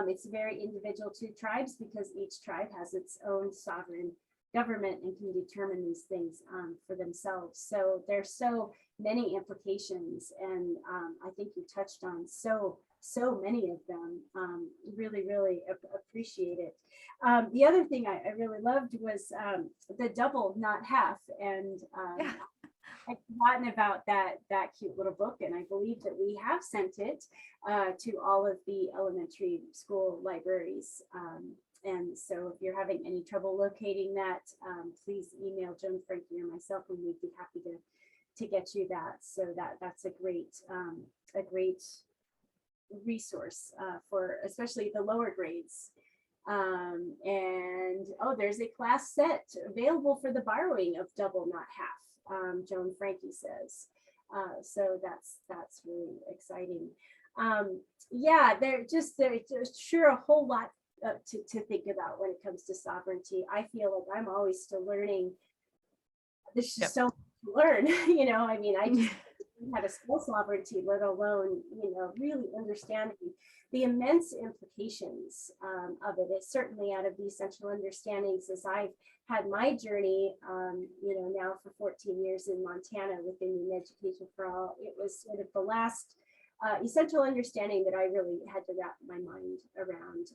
it's very individual to tribes, because each tribe has its own sovereign government and can determine these things for themselves. So there's so many implications, and I think you touched on so many of them. Really appreciate it. The other thing I really loved was the double, not half, and Yeah. I'd forgotten about that cute little book, and I believe that we have sent it to all of the elementary school libraries. And so if you're having any trouble locating that, please email Joan, Frankie, or myself, and we'd be happy to get you that. So that's a great resource for especially the lower grades. And oh, there's a class set available for the borrowing of double, not half. Joan Frankie says. So that's really exciting. Yeah, there's sure a whole lot to think about when it comes to sovereignty. I feel like I'm always still learning. There's just so much to learn, you know. I mean, I just had a school sovereignty, let alone, you know, really understanding the immense implications of it. It's certainly out of the essential understandings as I've had my journey, you know, now for 14 years in Montana with Indian Education for All. It was sort of the last essential understanding that I really had to wrap my mind around.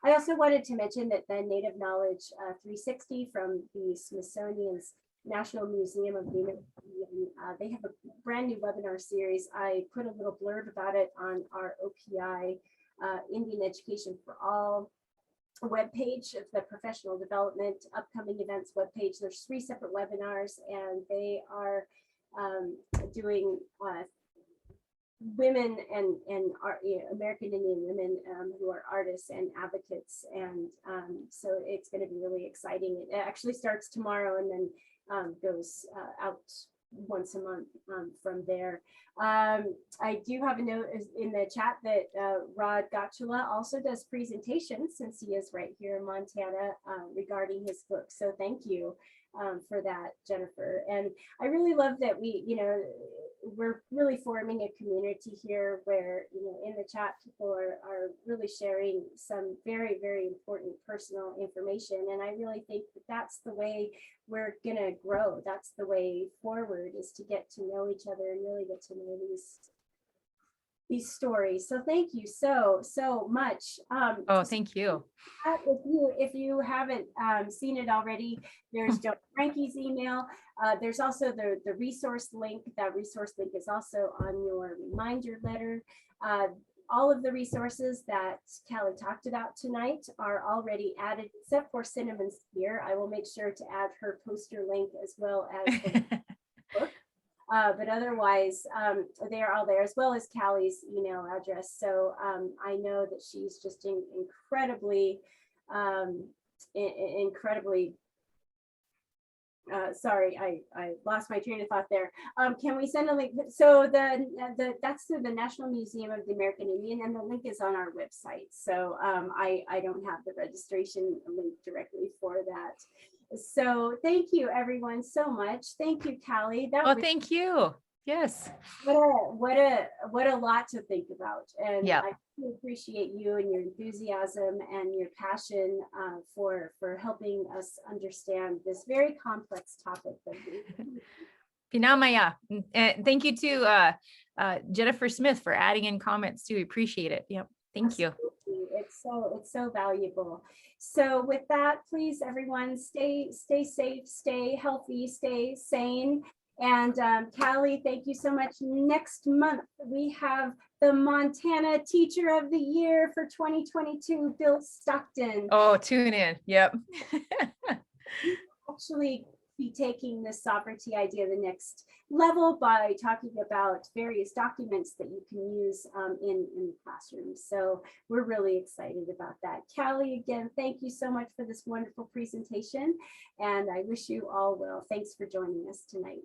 I also wanted to mention that the Native Knowledge 360 from the Smithsonian's National Museum of Native, they have a brand new webinar series. I put a little blurb about it on our OPI Indian Education for All webpage of the professional development upcoming events webpage. There's 3 separate webinars, and they are doing women and art, you know, American Indian women who are artists and advocates, and so it's going to be really exciting. It actually starts tomorrow and then goes out once a month from there. I do have a note in the chat that Rod Gotchula also does presentations, since he is right here in Montana, regarding his book. So thank you for that, Jennifer. And I really love that we're really forming a community here where, in the chat, people are really sharing some very, very important personal information. And I really think that that's the way we're going to grow. That's the way forward, is to get to know each other and really get to know these stories. So thank you so much. Oh, thank you. If you haven't seen it already, there's Joan Frankie's email. There's also the resource link. That resource link is also on your reminder letter. All of the resources that Calli talked about tonight are already added, except for Cinnamon Spear. I will make sure to add her poster link as well as the book. But otherwise, they are all there, as well as Calli's email address. So I know that she's just incredibly, sorry, I lost my train of thought there. Can we send a link? So that's through the National Museum of the American Indian, and the link is on our website. So I don't have the registration link directly for that. So thank you everyone so much. Thank you, Calli. That Oh, was thank you. Yes. what a lot to think about. And Yeah. I really appreciate you and your enthusiasm and your passion for helping us understand this very complex topic. Pinamaya. Thank you to Jennifer Smith for adding in comments too. We appreciate it. Yep. Thank you. It's so valuable. So with that, please everyone stay safe, stay healthy, stay sane. And Calli, thank you so much. Next month, we have the Montana Teacher of the Year for 2022, Bill Stockton. Oh, tune in. Yep. Actually be taking this sovereignty idea the next level by talking about various documents that you can use in the classroom. So we're really excited about that. Calli, again, thank you so much for this wonderful presentation, and I wish you all well. Thanks for joining us tonight.